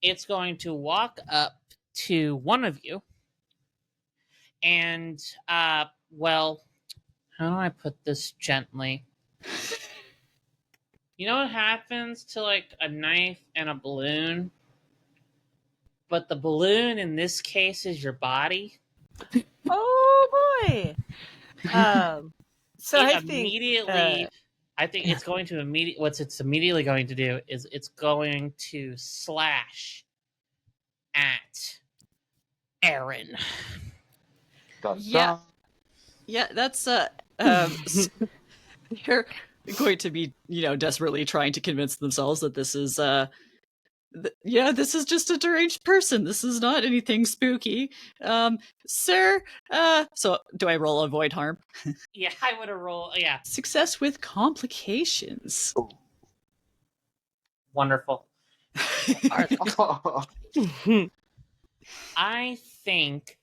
it's going to walk up to one of you and, well, how do I put this gently? You know what happens to like a knife and a balloon? But the balloon in this case is your body. Oh boy! So It I think immediately, I think it's going to what it's immediately going to do is it's going to slash at Aaron. Dun, Yeah. dun. Yeah, that's they're going to be, desperately trying to convince themselves that this is this is just a deranged person. This is not anything spooky. Sir, so do I roll avoid harm? Yeah, I would have rolled. Yeah, Success with complications. Oh. wonderful. I think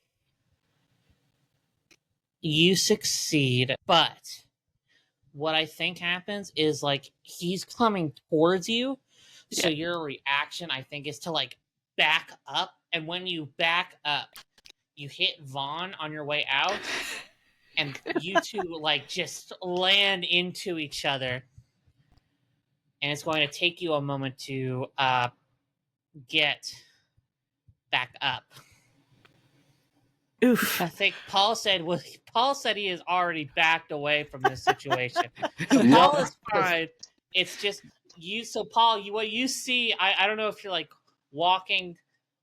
you succeed, but what I think happens is like he's coming towards you, so your reaction I think is to like back up, and when you back up, you hit Vaughn on your way out, and you two like just land into each other, and it's going to take you a moment to get back up. oof. I think Paul said he has already backed away from this situation. So Paul is fine. It's just you. So Paul, what you see, I don't know if you're like walking.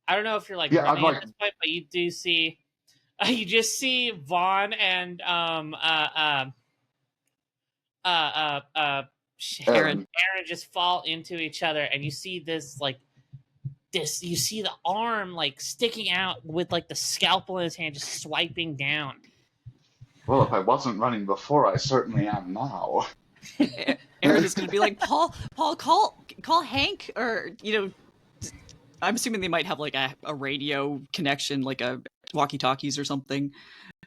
I don't know if you're like running at this point, but you do see. You just see Vaughn and Aaron. Aaron just fall into each other, and you see this you see the arm like sticking out with like the scalpel in his hand, just swiping down. Well, if I wasn't running before, I certainly am now. Aaron is going to be like, Paul, call Hank, or I'm assuming they might have like a radio connection, like a walkie-talkies or something,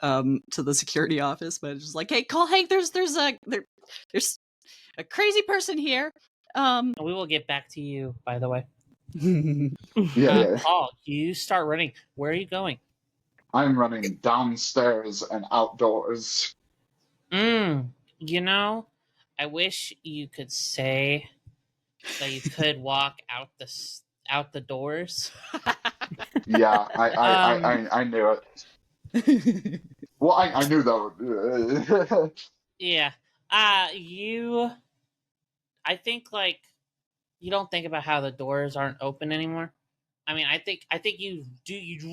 to the security office. But it's just like, hey, call Hank. There's a crazy person here. We will get back to you, by the way. Yeah. Paul, you start running. Where are you going? I'm running downstairs and outdoors. I wish you could say that you could walk out the doors. Yeah, I knew it. Well, I knew that. Yeah. I think like you don't think about how the doors aren't open anymore. I mean, I think you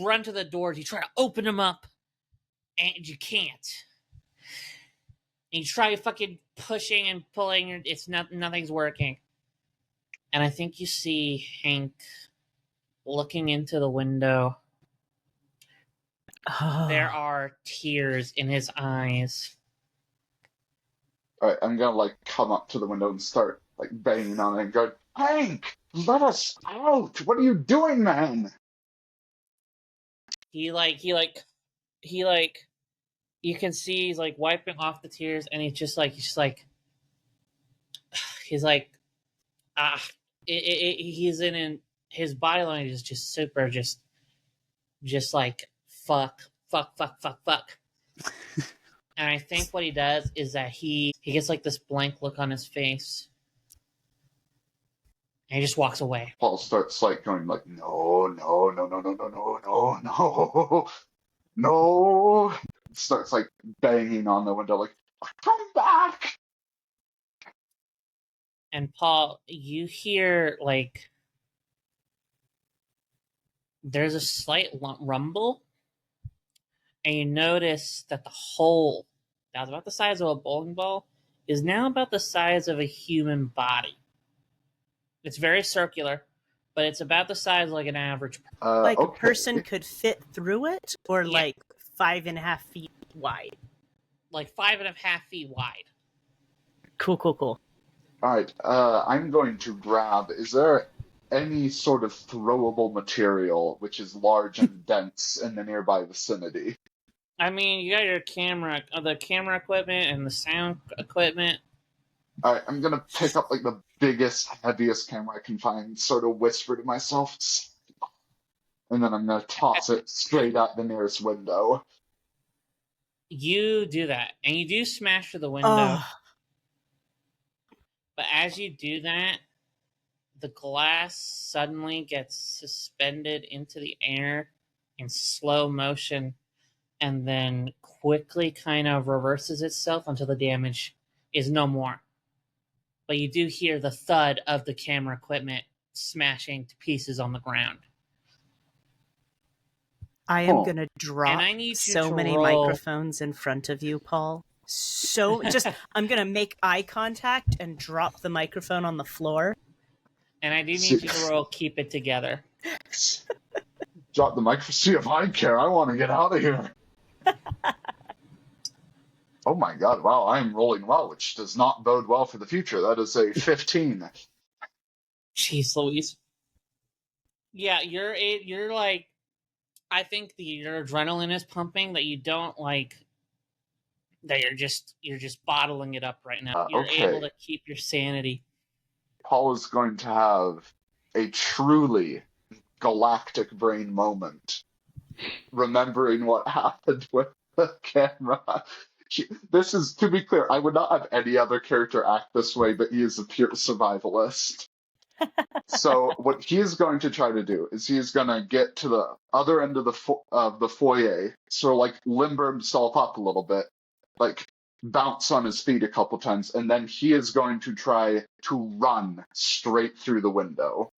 run to the doors, you try to open them up, and you can't. And you try fucking pushing and pulling, nothing's working. And I think you see Hank looking into the window. There are tears in his eyes. Alright, I'm gonna come up to the window and start banging on it and go, Hank, let us out! What are you doing, man? He you can see he's wiping off the tears, and he's he's in his body language is just super just fuck. And I think what he does is that he gets this blank look on his face, and he just walks away. Paul starts going no, no. Starts banging on the window come back. And Paul, you hear there's a slight rumble, and you notice that the hole that was about the size of a bowling ball is now about the size of a human body. It's very circular, but it's about the size of an average. A Okay. person could fit through it, or Yeah. 5.5 feet wide. 5.5 feet wide. Cool. All right. I'm going to grab. Is there any sort of throwable material which is large and dense in the nearby vicinity? I mean, you got your camera, the camera equipment and the sound equipment. All right. I'm gonna pick up the biggest, heaviest camera I can find. Sort of whisper to myself, and then I'm gonna toss it straight at the nearest window. You do that, and you do smash through the window. Oh. But as you do that, the glass suddenly gets suspended into the air in slow motion, and then quickly kind of reverses itself until the damage is no more. But you do hear the thud of the camera equipment smashing to pieces on the ground. I am going to drop And I need you so to many roll- microphones in front of you, Paul. I'm going to make eye contact and drop the microphone on the floor. And I do need you to roll keep it together. Drop the microphone. See if I care. I want to get out of here. Oh my god, wow, I'm rolling well, which does not bode well for the future. That is a 15. Jeez Louise. Yeah, you're I think your adrenaline is pumping that you don't that you're just bottling it up right now. You're Okay. able to keep your sanity. Paul is going to have a truly galactic brain moment, remembering what happened with the camera. This is, to be clear, I would not have any other character act this way, but he is a pure survivalist. So what he is going to try to do is he is going to get to the other end of the foyer, sort of limber himself up a little bit, bounce on his feet a couple times, and then he is going to try to run straight through the window.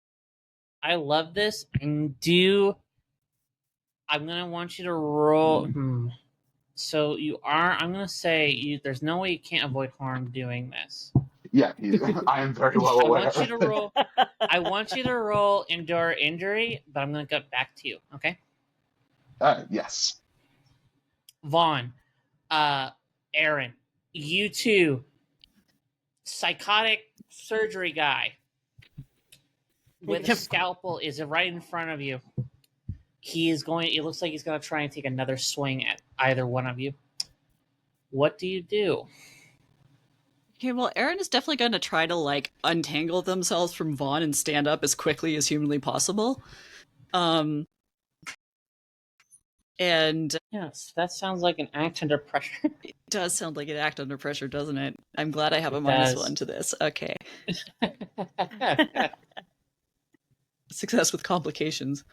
I love this. I'm gonna want you to roll. So I'm gonna say there's no way you can't avoid harm doing this. Yeah, I am very well I aware. want you to roll. I want you to roll endure injury, but I'm going to get back to you. Okay, Yes. Vaughn, Aaron, you two, psychotic surgery guy with a scalpel is right in front of you. He is going. It looks like he's going to try and take another swing at either one of you. What do you do? Okay, well, Aaron is definitely going to try to like untangle themselves from Vaughn and stand up as quickly as humanly possible. And Yes, that sounds like an act under pressure. it does sound like an act under pressure, doesn't it? I'm glad I have a It -1 does. to this. Okay. Success with complications.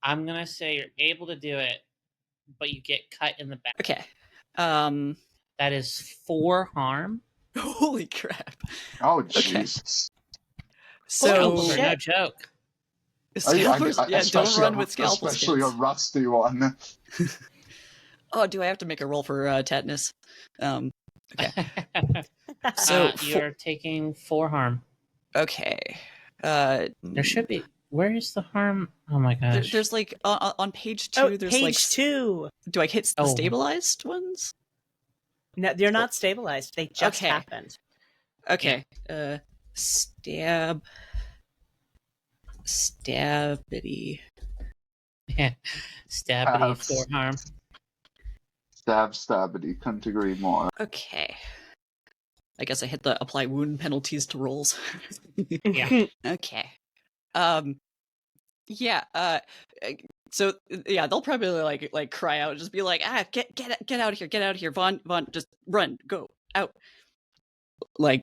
I'm gonna say you're able to do it, but you get cut in the back. Okay. That is 4 harm. Holy crap. Oh, Okay. Jesus. So, Scalpels are no joke. scalpers, yeah, don't Especially run with scalpels. Especially a kids. rusty one. Oh, do I have to make a roll for tetanus? Okay. So, You're taking 4 harm. Okay. There should be. Where is the harm? Oh my gosh. There's like on page 2. Oh, there's page like 2. Do I hit the Oh. stabilized ones? No, they're not stabilized. They just Okay. happened. Okay. Stabity. Stabity, 4 harm. Stabbity. Couldn't agree more. Okay. I guess I hit the apply wound penalties to rolls. Yeah. Okay. Yeah. So yeah, they'll probably like cry out, just be like, get out of here, Vaughn, just run, go out. Like,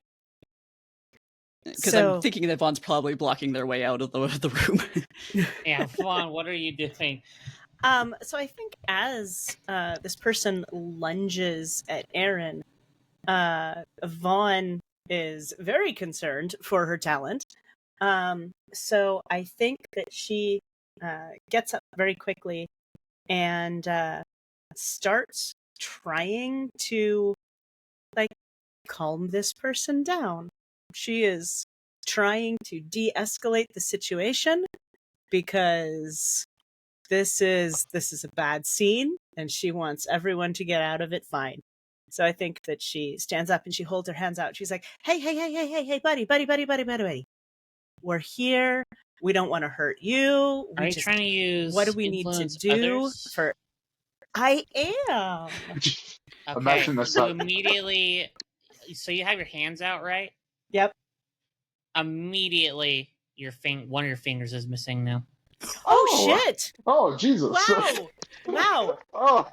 because I'm thinking that Vaughn's probably blocking their way out of the room. Yeah, Vaughn, what are you doing? So I think as this person lunges at Aaron, Vaughn is very concerned for her talent. So I think that she gets up very quickly and starts trying to like calm this person down. She is trying to de-escalate the situation because this is a bad scene and she wants everyone to get out of it fine. So I think that she stands up and she holds her hands out. She's like, hey, buddy. We're here. We don't want to hurt you. Are you trying to use what do we need to influence do others? for I am. Okay, Imagine this. you immediately. So you have your hands out, right? Yep. Immediately, one of your fingers is missing now. Oh shit! Oh, Jesus. Wow. Oh.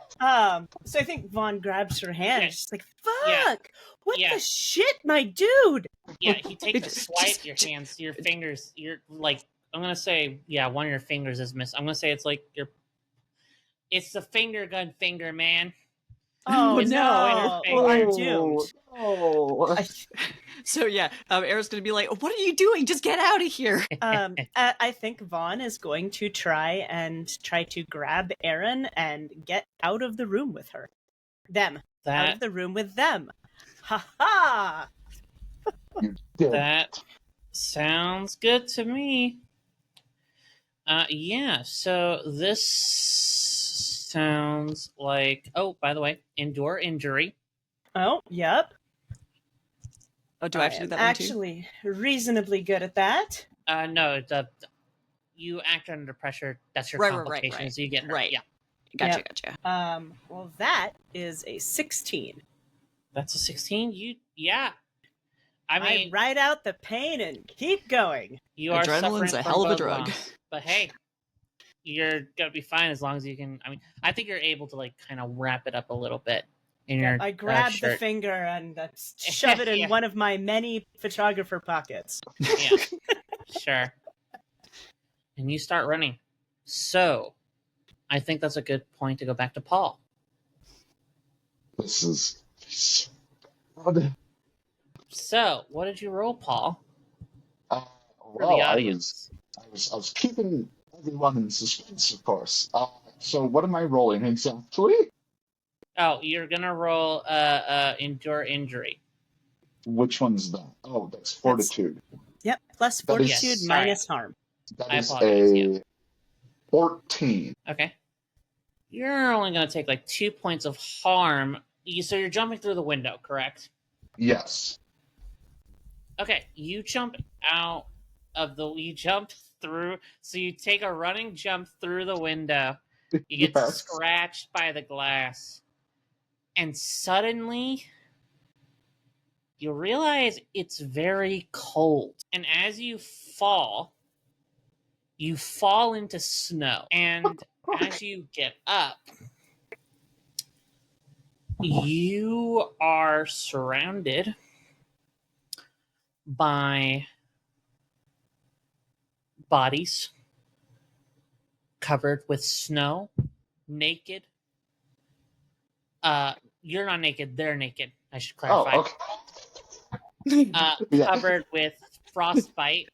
So I think Vaughn grabs her hand. Yeah. She's like, "Fuck! Yeah. What Yeah. the shit, my dude?" Yeah, he takes a swipe. Your hands, your fingers. You're like, I'm gonna say, yeah, one of your fingers is missing. I'm gonna say it's like it's the finger gun finger, man. Oh It's no! the Well, I'm Oh, doomed. oh. So yeah, Aaron's gonna be like, "What are you doing? Just get out of here!" I think Vaughn is going to try to grab Aaron and get out of the room with her. Out of the room with them. Ha ha! You did. That sounds good to me. Yeah, so this sounds like, oh, by the way, endure injury. Oh, yep. Oh, do I have to do that one too? Actually, reasonably good at that. No, you act under pressure. That's your complication. Right. So you get hurt. Right. Yeah, Gotcha. Well, that is a 16. that's a 16. Yeah. I mean, I ride out the pain and keep going. you are Adrenaline's suffering a from hell of a both drug. lungs, but hey, you're gonna be fine as long as you can. I mean, I think you're able to like kind of wrap it up a little bit in your. I grab the shirt. finger and shove it in Yeah. one of my many photographer pockets. Yeah, sure. And you start running. So, I think that's a good point to go back to Paul. This is God. So, what did you roll, Paul? For Well, the I audience. was keeping everyone in suspense, of course. So what am I rolling exactly? Oh, you're gonna roll endure injury. Which one's that? Oh, that's That's- fortitude. Yep, plus That is- fortitude Yes, minus harm. That I is apologize, a yeah. 14. Okay. You're only going to take like 2 points of harm. So you're jumping through the window, correct? Yes. Okay, you jump out of the. You jump through. So you take a running jump through the window. You get Yes. scratched by the glass. And suddenly, you realize it's very cold. And as you fall into snow. And as you get up, you are surrounded by bodies covered with snow, naked. You're not naked, they're naked, I should clarify. Oh, okay. Yeah. Covered with frostbite.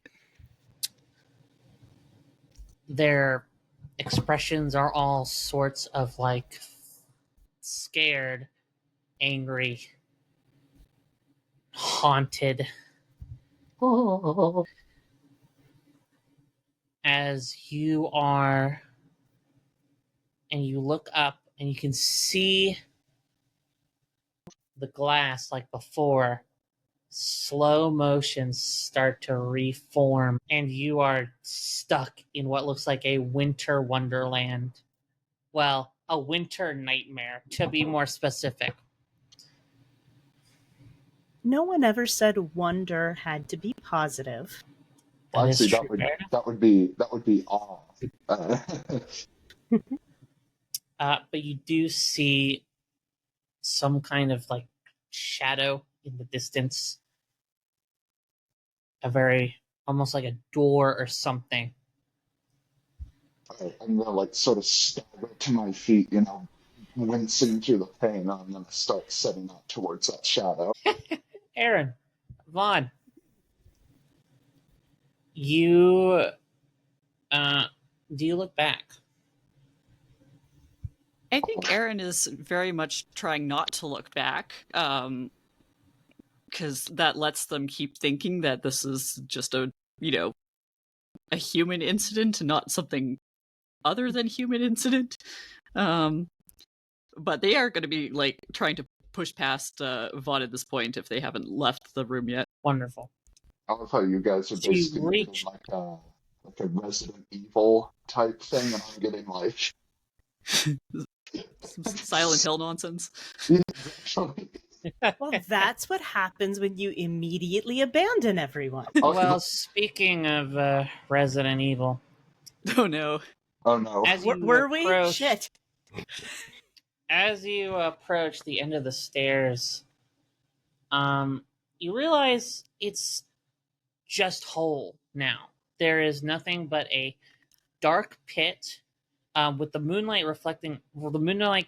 Their expressions are all sorts of like scared, angry, haunted. Oh. As you are, and you look up and you can see the glass like before, slow motion start to reform, and you are stuck in what looks like a winter wonderland. Well, a winter nightmare, to be more specific. No one ever said wonder had to be positive. Well, That is actually, true. that would be awe. But you do see some kind of like shadow in the distance. A very, almost like a door or something. I'm gonna like sort of stagger to my feet, wincing through the pain, and I'm gonna start setting out towards that shadow. Aaron, Vaughn, you, do you look back? I think Aaron is very much trying not to look back, because that lets them keep thinking that this is just a human incident, not something other than human incident. But they are going to be like trying to push past Vaughn at this point if they haven't left the room yet. Wonderful. I love how you guys are So you basically reach- getting like a Resident Evil type thing, and I'm getting like Some Silent Hill nonsense. Well, that's what happens when you immediately abandon everyone. Well, speaking of Resident Evil, Oh no. Oh no. as you Were we? approach, Shit. as you approach the end of the stairs, you realize it's just whole now. There is nothing but a dark pit with the moonlight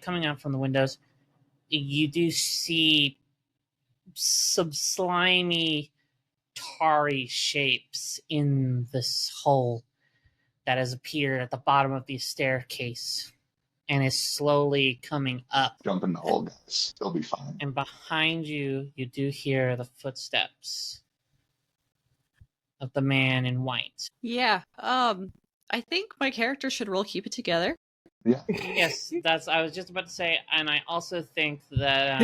coming out from the windows. You do see some slimy, tarry shapes in this hole that has appeared at the bottom of the staircase and is slowly coming up. Jump in the hole, guys. They'll be fine. And behind you, you do hear the footsteps of the man in white. Yeah. I think my character should roll keep it together. Yeah. Yes, I was just about to say, and I also think that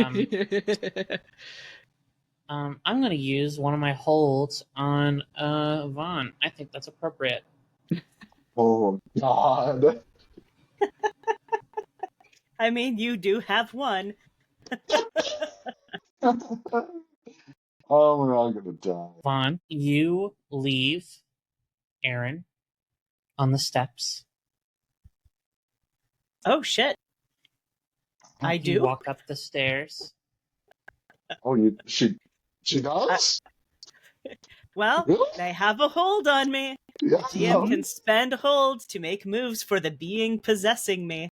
I'm going to use one of my holds on Vaughn. I think that's appropriate. Oh God. I mean, you do have one. Oh, we're all gonna die. Vaughn, you leave Aaron on the steps. Oh, shit. I You do? walk up the stairs. Oh, she does? Well, Really? they have a hold on me. Yeah. GM can spend holds to make moves for the being possessing me.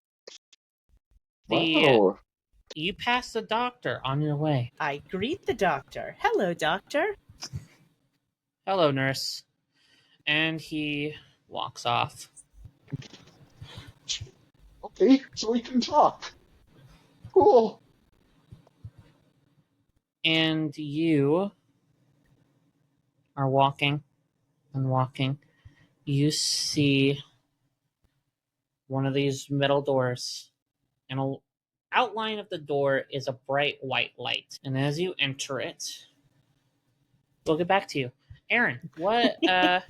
Wow. You pass the doctor on your way. I greet the doctor. Hello, doctor. Hello, nurse. And he walks off. Okay, so we can talk. Cool. and you are walking and walking. You see one of these metal doors, and an outline of the door is a bright white light. And as you enter it, we'll get back to you. Aaron, what I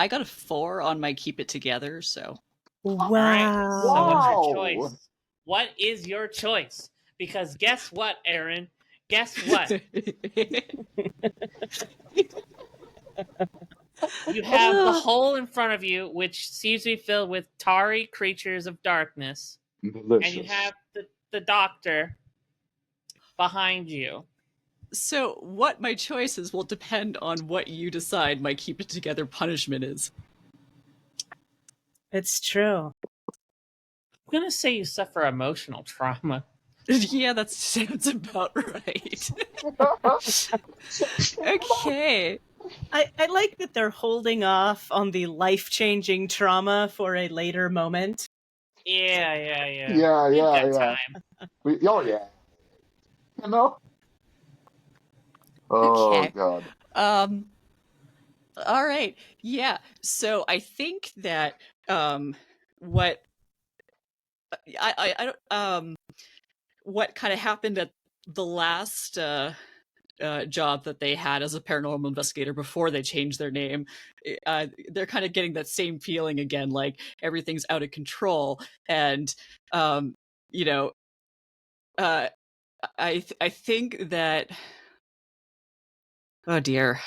got a 4 on my keep it together, so All right. So what's your Wow. choice? What is your choice? Because guess what, Aaron? Guess what? You have the hole in front of you, which seems to be filled with tarry creatures of darkness. Delicious. And you have the doctor behind you. So what my choices will depend on what you decide my keep it together punishment is. It's true. I'm going to say you suffer emotional trauma. Yeah, that sounds about right. Okay. I like that they're holding off on the life-changing trauma for a later moment. Yeah. Yeah, We've got yeah. time. Oh, yeah. You know? Oh, Okay. God. All right. Yeah. So I think that what I don't what kind of happened at the last job that they had as a paranormal investigator before they changed their name, they're kind of getting that same feeling again, like everything's out of control, and you know, I think that, oh dear,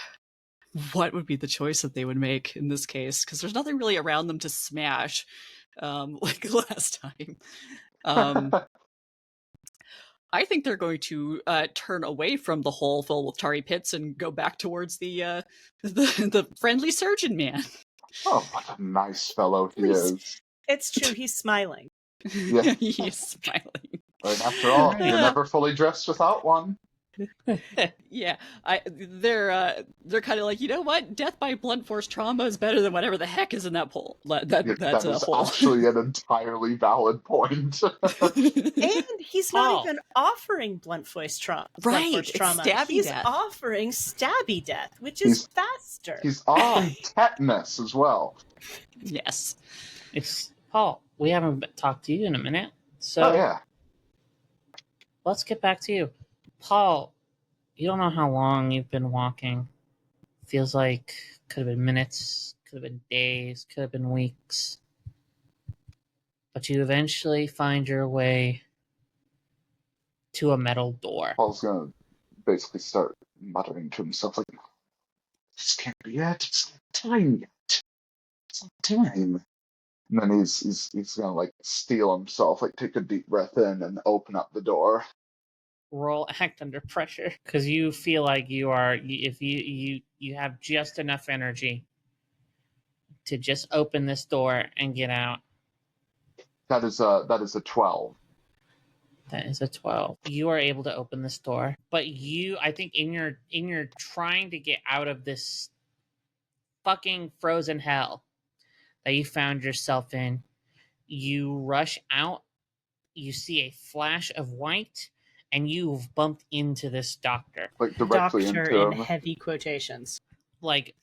what would be the choice that they would make in this case? Because there's nothing really around them to smash, like last time. I think they're going to turn away from the hole filled with tarry pits and go back towards the friendly surgeon man. Oh, what a nice fellow he Please. is. It's true, he's smiling. Yeah. He's smiling. And after all, you're never fully dressed without one. Yeah, they're kind of like, you know what? Death by blunt force trauma is better than whatever the heck is in that hole. That is hole. actually an entirely valid point. And he's not Paul. even offering blunt force trauma. Right, it's stabby He's death. offering stabby death, which is faster. He's offering tetanus as well. Yes. It's Paul. We haven't talked to you in a minute. So Oh, yeah. let's get back to you. Paul, you don't know how long you've been walking. Feels like could have been minutes, could have been days, could have been weeks. But you eventually find your way to a metal door. Paul's gonna basically start muttering to himself, like, this can't be it. It's not time yet. It's not time. And then he's gonna, like, steel himself, like, take a deep breath in and open up the door. Roll act under pressure, because you feel like you are, if you have just enough energy to just open this door and get out. That is a 12. That is a 12. You are able to open this door, but I think in your trying to get out of this fucking frozen hell that you found yourself in, you rush out, you see a flash of white, and you've bumped into this doctor. Like, directly Doctor into in him. heavy quotations. Like,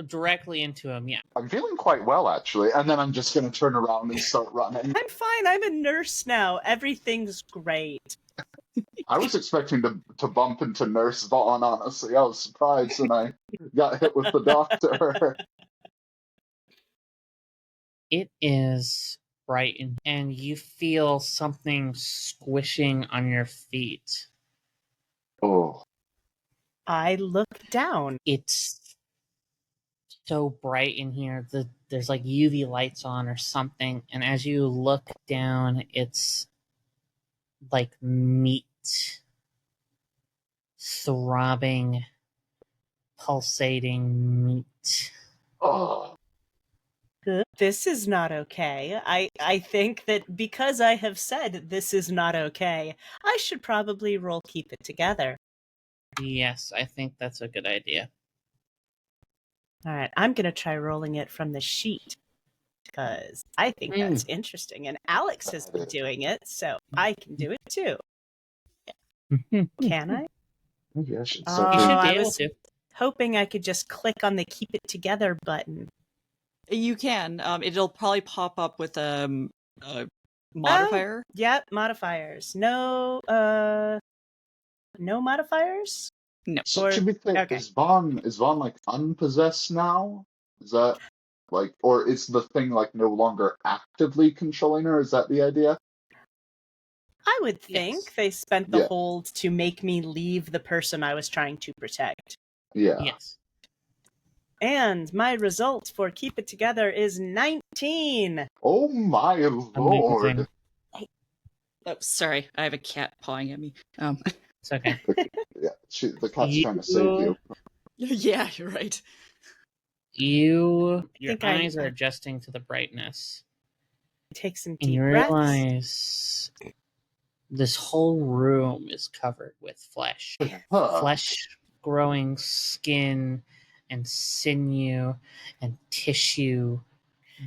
directly into him, yeah. I'm feeling quite well, actually. And then I'm just gonna turn around and start running. I'm fine. I'm a nurse now. Everything's great. I was expecting to bump into Nurse Vaughn, honestly. I was surprised when I got hit with the doctor. It is bright, and you feel something squishing on your feet. Oh. I look down. It's so bright in here. There's like UV lights on or something, and as you look down, it's like meat, throbbing, pulsating meat. Oh. This is not okay. I think that because I have said this is not okay, I should probably roll keep it together. Yes, I think that's a good idea. All right, I'm going to try rolling it from the sheet. because I think that's interesting. And Alex has been doing it, so I can do it too. Can I? Maybe I should Oh, start You doing should be I able was to. hoping I could just click on the keep it together button. You can. It'll probably pop up with a modifier. Oh, yep, modifiers. No modifiers? No. So Or should we say okay. is Vaughn like unpossessed now? Is that like, or is the thing like no longer actively controlling her? Is that the idea? I would Yes. think they spent the Yeah. hold to make me leave the person I was trying to protect. Yeah. Yes. And my result for keep it together is 19. Oh my lord. Amazing. Oh, sorry. I have a cat pawing at me. It's okay. Yeah, the cat's trying to save you. Yeah, you're right. Your think eyes I- are adjusting to the brightness. Take some And deep you breaths. realize this whole room is covered with flesh. Huh. Flesh growing skin and sinew and tissue,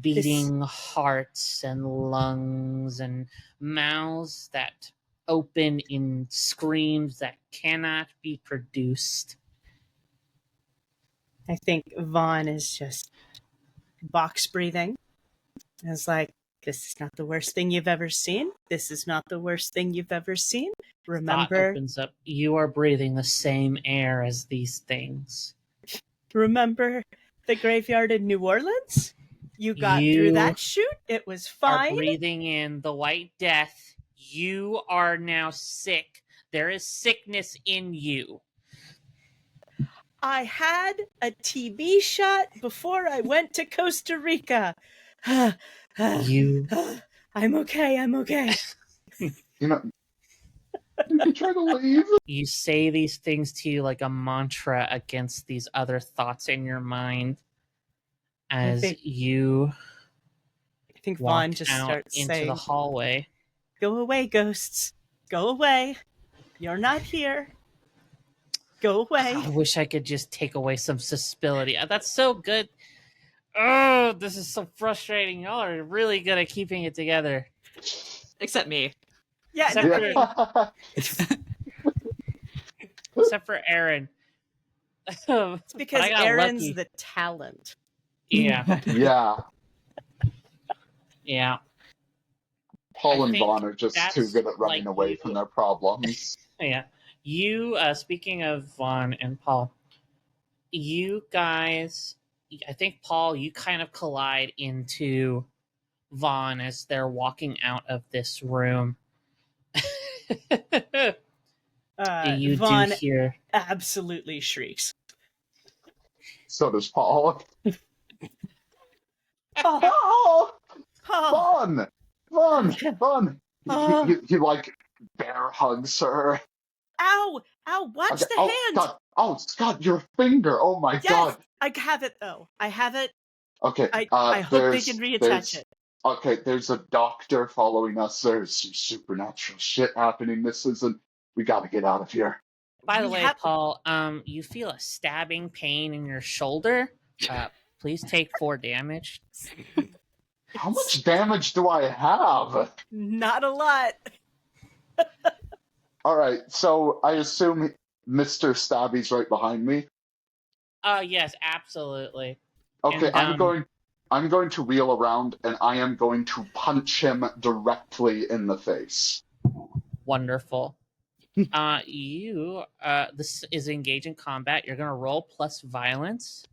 beating hearts and lungs and mouths that open in screams that cannot be produced. I think Vaughn is just box breathing. It's like, this is not the worst thing you've ever seen. This is not the worst thing you've ever seen. Thought Remember, opens up. You are breathing the same air as these things. remember the graveyard in New Orleans? You got through You that shoot. It was are fine. breathing in the white death. You are now sick. There is sickness in you. I had a TB shot before I went to Costa Rica. You I'm okay. I'm okay. You know, did you try to leave? you say these things to you like a mantra against these other thoughts in your mind as think- you I think walk Vaughn just out starts into saying, the hallway. "Go away, ghosts. Go away. You're not here. Go away." I wish I could just take away some susceptibility. That's so good. Oh, this is so frustrating. Y'all are really good at keeping it together. Except me. Yeah, Except no, for- Except for Aaron. it's because I got Aaron's lucky. the talent. Yeah, Yeah, yeah. Paul I and think Vaughn are just too that's good at running like away you. from their problems. Yeah. You, speaking of Vaughn and Paul, you guys, I think, Paul, you kind of collide into Vaughn as they're walking out of this room. You Vaughn do hear. absolutely shrieks. So does Paul. Oh, Oh, oh, Vaughn. He like bear hugs her. ow, ow, watch Okay, the oh, hand. God. Oh, Scott, your finger. Oh my Yes, God. I have it though. I have it. Okay. I hope they can reattach it. Okay, there's a doctor following us. There's some supernatural shit happening. We gotta get out of here. By the We way, have- Paul, you feel a stabbing pain in your shoulder. Please take 4 damage. How much damage do I have? Not a lot. All right, so I assume Mr. Stabby's right behind me. Yes, absolutely. Okay, And, I'm going to wheel around and I am going to punch him directly in the face. Wonderful. This is engaging combat. You're gonna roll plus violence.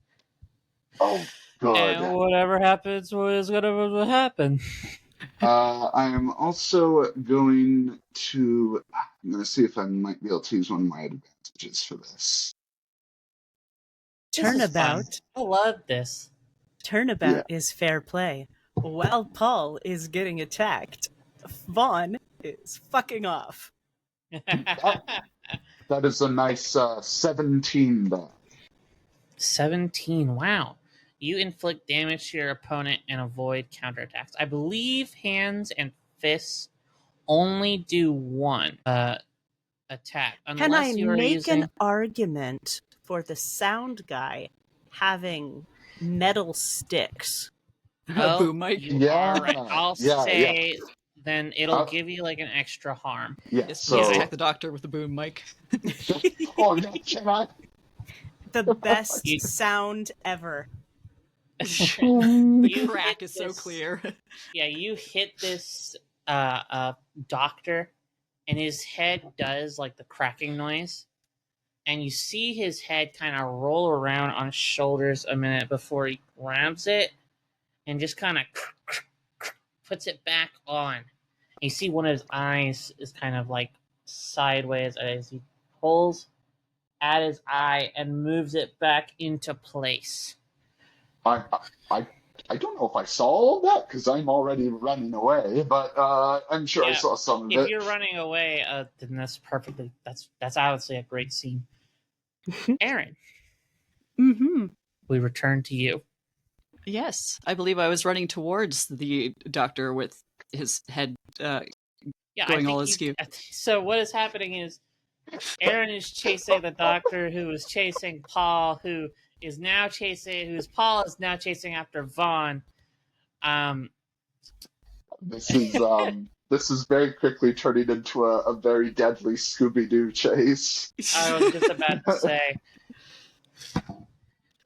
Oh, good. And whatever happens is gonna happen. I am also going to. I'm going to see if I might be able to use one of my advantages for this. This is fun. Turnabout. I love this. Turnabout is fair play. While Paul is getting attacked, Vaughn is fucking off. That is a nice 17 die. 17. Wow. You inflict damage to your opponent and avoid counterattacks. I believe hands and fists only do 1 attack. Can I Unless you are make using... an argument for the sound guy having metal sticks? A boom mic. You Yeah, are right. I'll yeah, yeah. say then it'll give you like an extra harm. Yeah, Yes, so please attack the doctor with the boom mic. oh no, can I? The best You- sound ever. The You crack hit is so this- clear. Yeah, you hit this doctor, and his head does like the cracking noise, and you see his head kind of roll around on his shoulders a minute before he grabs it and just kind of puts it back on. And you see one of his eyes is kind of like sideways as he pulls at his eye and moves it back into place. I, I, I don't know if I saw all of that because I'm already running away, but I'm sure I Yeah, saw some of if it. you're running away, then that's perfectly. That's obviously a great scene. Aaron, Mm-hmm. we return to you. Yes, I believe I was running towards the doctor with his head Yeah, going I all think askew. so. What is happening is Aaron is chasing the doctor, who is chasing Paul, who's Paul is now chasing after Vaughn. This is very quickly turning into a very deadly Scooby-Doo chase. I was just about to say,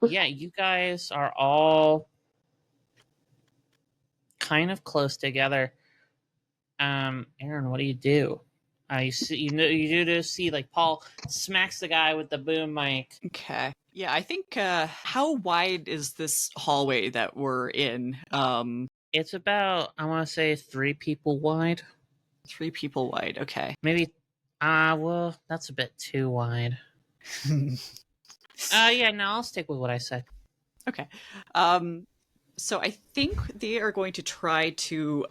yeah, you guys are all kind of close together. Aaron, what do you do? You see, you do see like Paul smacks the guy with the boom mic. Okay. Yeah, I think how wide is this hallway that we're in? It's about, I want to say, 3 people wide. 3 people wide. Okay. Maybe. Well, that's a bit too wide. Yeah, no, I'll stick with what I said. Okay. So I think they are going to try to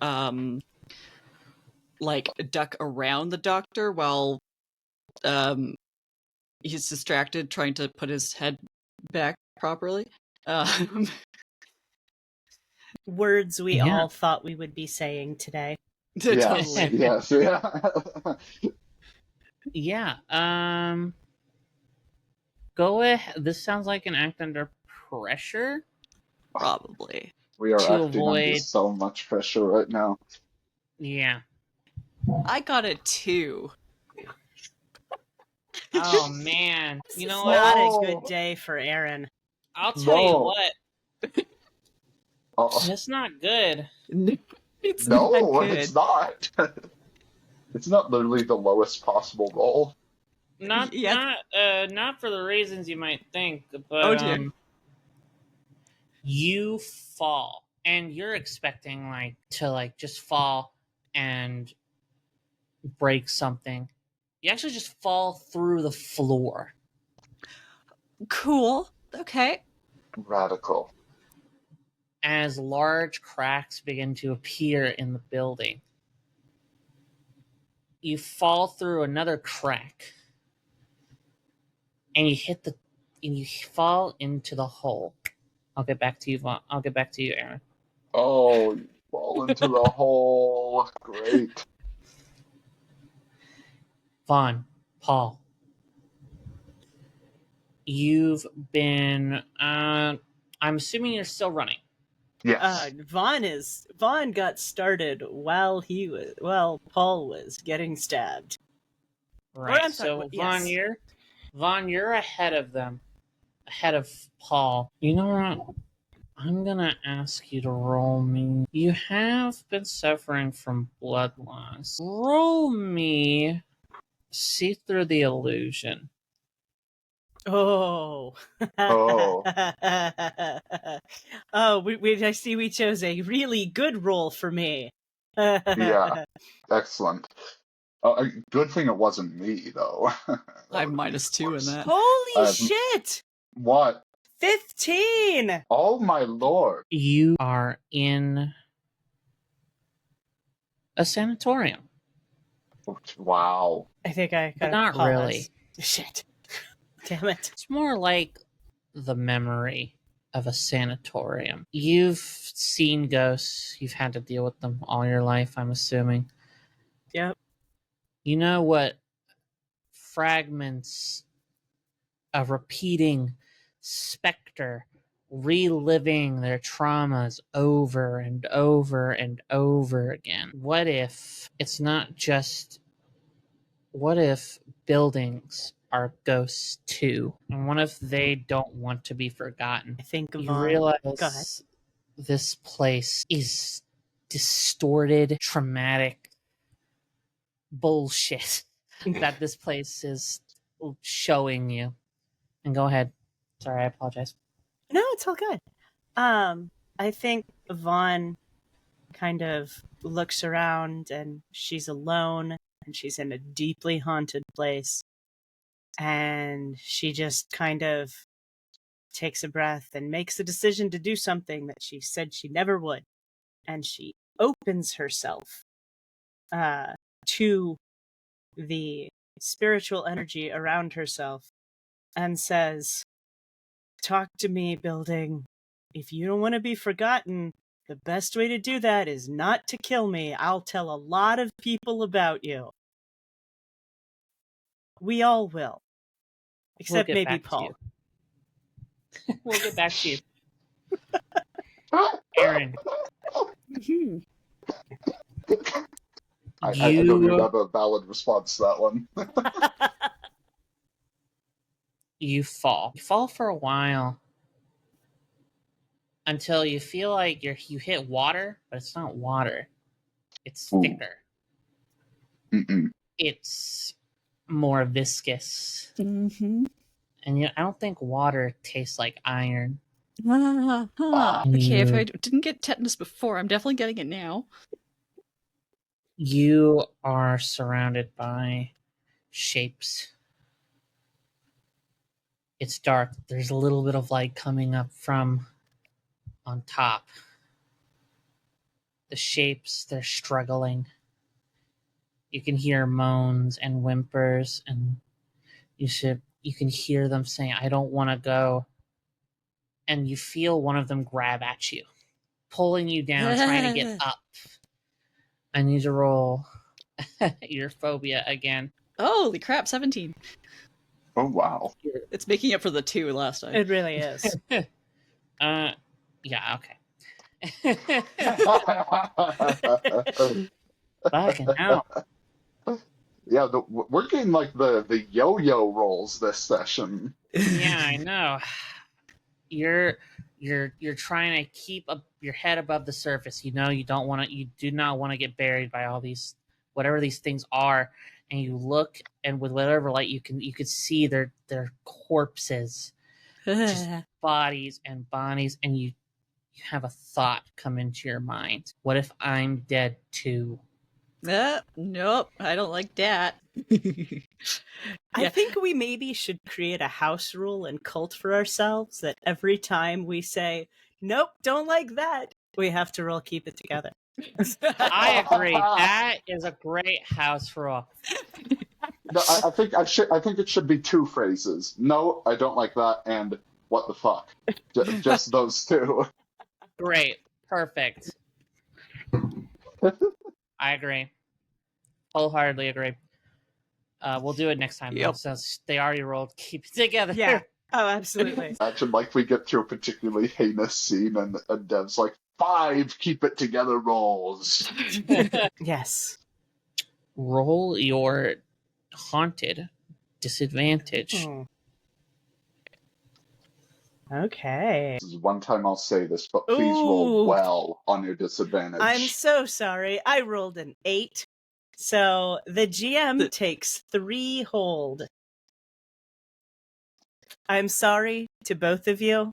like duck around the doctor while he's distracted trying to put his head back properly. Words we Yeah. all thought we would be saying today. Yes, Totally. yes, yeah. Yeah. Go ahead. This sounds like an act under pressure. Probably. We are To acting under avoid- so much pressure right now. Yeah. I got a 2. Oh man. This You know is what? not No. a good day for Aaron. I'll tell you No. what. Oh, It's not good. It's no, not good. it's not. It's not literally the lowest possible roll. Not Yeah. not for the reasons you might think, but Oh, dear. you fall and you're expecting like to like just fall and break something. You actually just fall through the floor. Cool. Okay. Radical. As large cracks begin to appear in the building. You fall through another crack. And you fall into the hole. I'll get back to you, Vaughn. I'll get back to you, Aaron. Oh, you fall into the hole. Great. Vaughn, Paul. You've been I'm assuming you're still running. Yes. Vaughn got started while Paul was getting stabbed. Right. I'm sorry, So yes. Vaughn, you're ahead of them. Ahead of Paul. You know what? I'm gonna ask you to roll me. You have been suffering from blood loss. Roll me see through the illusion. Oh. Oh. Oh, I see we chose a really good roll for me. Yeah. Excellent. Good thing it wasn't me, though. I'm -2 in that. Holy shit! What? 15! Oh my lord. You are in a sanatorium. Wow. I think I But gotta not pause. really. Shit. Damn it. It's more like the memory of a sanatorium. You've seen ghosts. You've had to deal with them all your life, I'm assuming. Yep. You know what fragments of repeating specter reliving their traumas over and over and over again. What if it's not just, what if buildings are ghosts too? And what if they don't want to be forgotten? I think You Vaughn. realize Go ahead. this place is distorted, traumatic bullshit that this place is showing you. And go ahead. Sorry, I apologize. No, it's all good. I think Vaughn kind of looks around and she's alone and she's in a deeply haunted place. And she just kind of takes a breath and makes the decision to do something that she said she never would. And she opens herself to the spiritual energy around herself and says, "Talk to me, building. If you don't want to be forgotten, the best way to do that is not to kill me. I'll tell a lot of people about you. We all will. Except get maybe back to Paul." you. We'll get back to you. Aaron, I don't even have a valid response to that one. you fall. You fall for a while until you feel like you hit water, but it's not water. It's thicker. Mm-mm. It's more viscous. Mm-hmm. And I don't think water tastes like iron. Okay, if I didn't get tetanus before, I'm definitely getting it now. You are surrounded by shapes. It's dark. There's a little bit of light coming up from on top. The shapes, they're struggling. You can hear moans and whimpers, and you can hear them saying, "I don't want to go." And you feel one of them grab at you, pulling you down, trying to get up. I need to roll your phobia again. Holy crap, 17. Oh, wow. It's making up for the 2 last time. It really is. Yeah, okay. Fucking hell. Yeah, we're getting like the yo-yo rolls this session. Yeah, I know. You're trying to keep your head above the surface. You know you do not want to get buried by all these whatever these things are. And you look, and with whatever light you could see their corpses, just bodies and bodies, and you have a thought come into your mind. What if I'm dead too? Nope, I don't like that. I think we maybe should create a house rule and cult for ourselves that every time we say, "Nope, don't like that," we have to roll keep it together. I agree. That is a great house rule. No, I think it should be 2 phrases. No, I don't like that, and what the fuck? Just those 2. Great. Perfect. I agree. Wholeheartedly agree. We'll do it next time. Yep. Since they already rolled keep it together. Yeah. Oh, absolutely. Imagine like we get to a particularly heinous scene and Dev's like, 5 keep it together rolls. Yes. Roll your haunted disadvantage. Okay. This is one time I'll say this, but please roll well on your disadvantage. I'm so sorry. I rolled an 8. So the GM takes 3 hold. I'm sorry to both of you.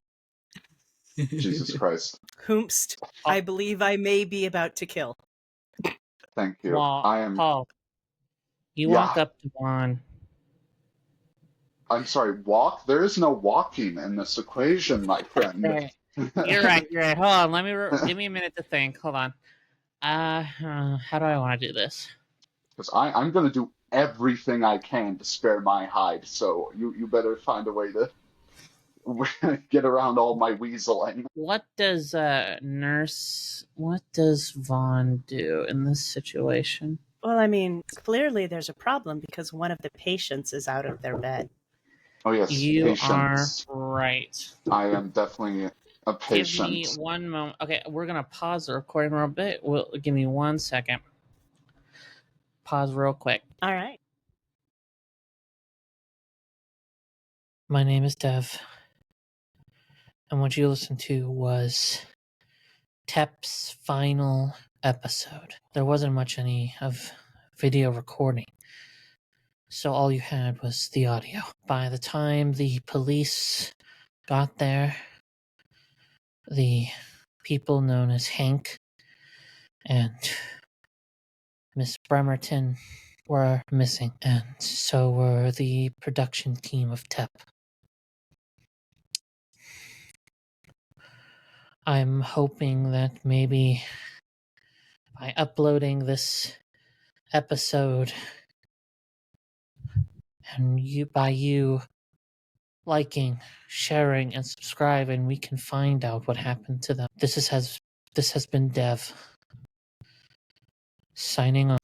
Jesus Christ. Whomst, I believe I may be about to kill. Thank you. Paul, you walk up to Juan. I'm sorry, walk? There is no walking in this equation, my friend. You're right. Hold on. Give me a minute to think. Hold on. How do I want to do this? Because I'm going to do everything I can to spare my hide, so you better find a way to get around all my weaseling. What does Vaughn do in this situation? Well, I mean, clearly there's a problem because one of the patients is out of their bed. Oh, yes, You patience. are right. I am definitely a Give me patient. one moment. Okay, we're gonna pause the recording real bit. Give me 1 second. Pause real quick. All right. My name is Dev, and what you listened to was Tep's final episode. There wasn't much any of video recording, so all you had was the audio. By the time the police got there, the people known as Hank and Miss Bremerton were missing, and so were the production team of Tep. I'm hoping that maybe by uploading this episode and you liking, sharing, and subscribing, we can find out what happened to them. This has been Dev signing off.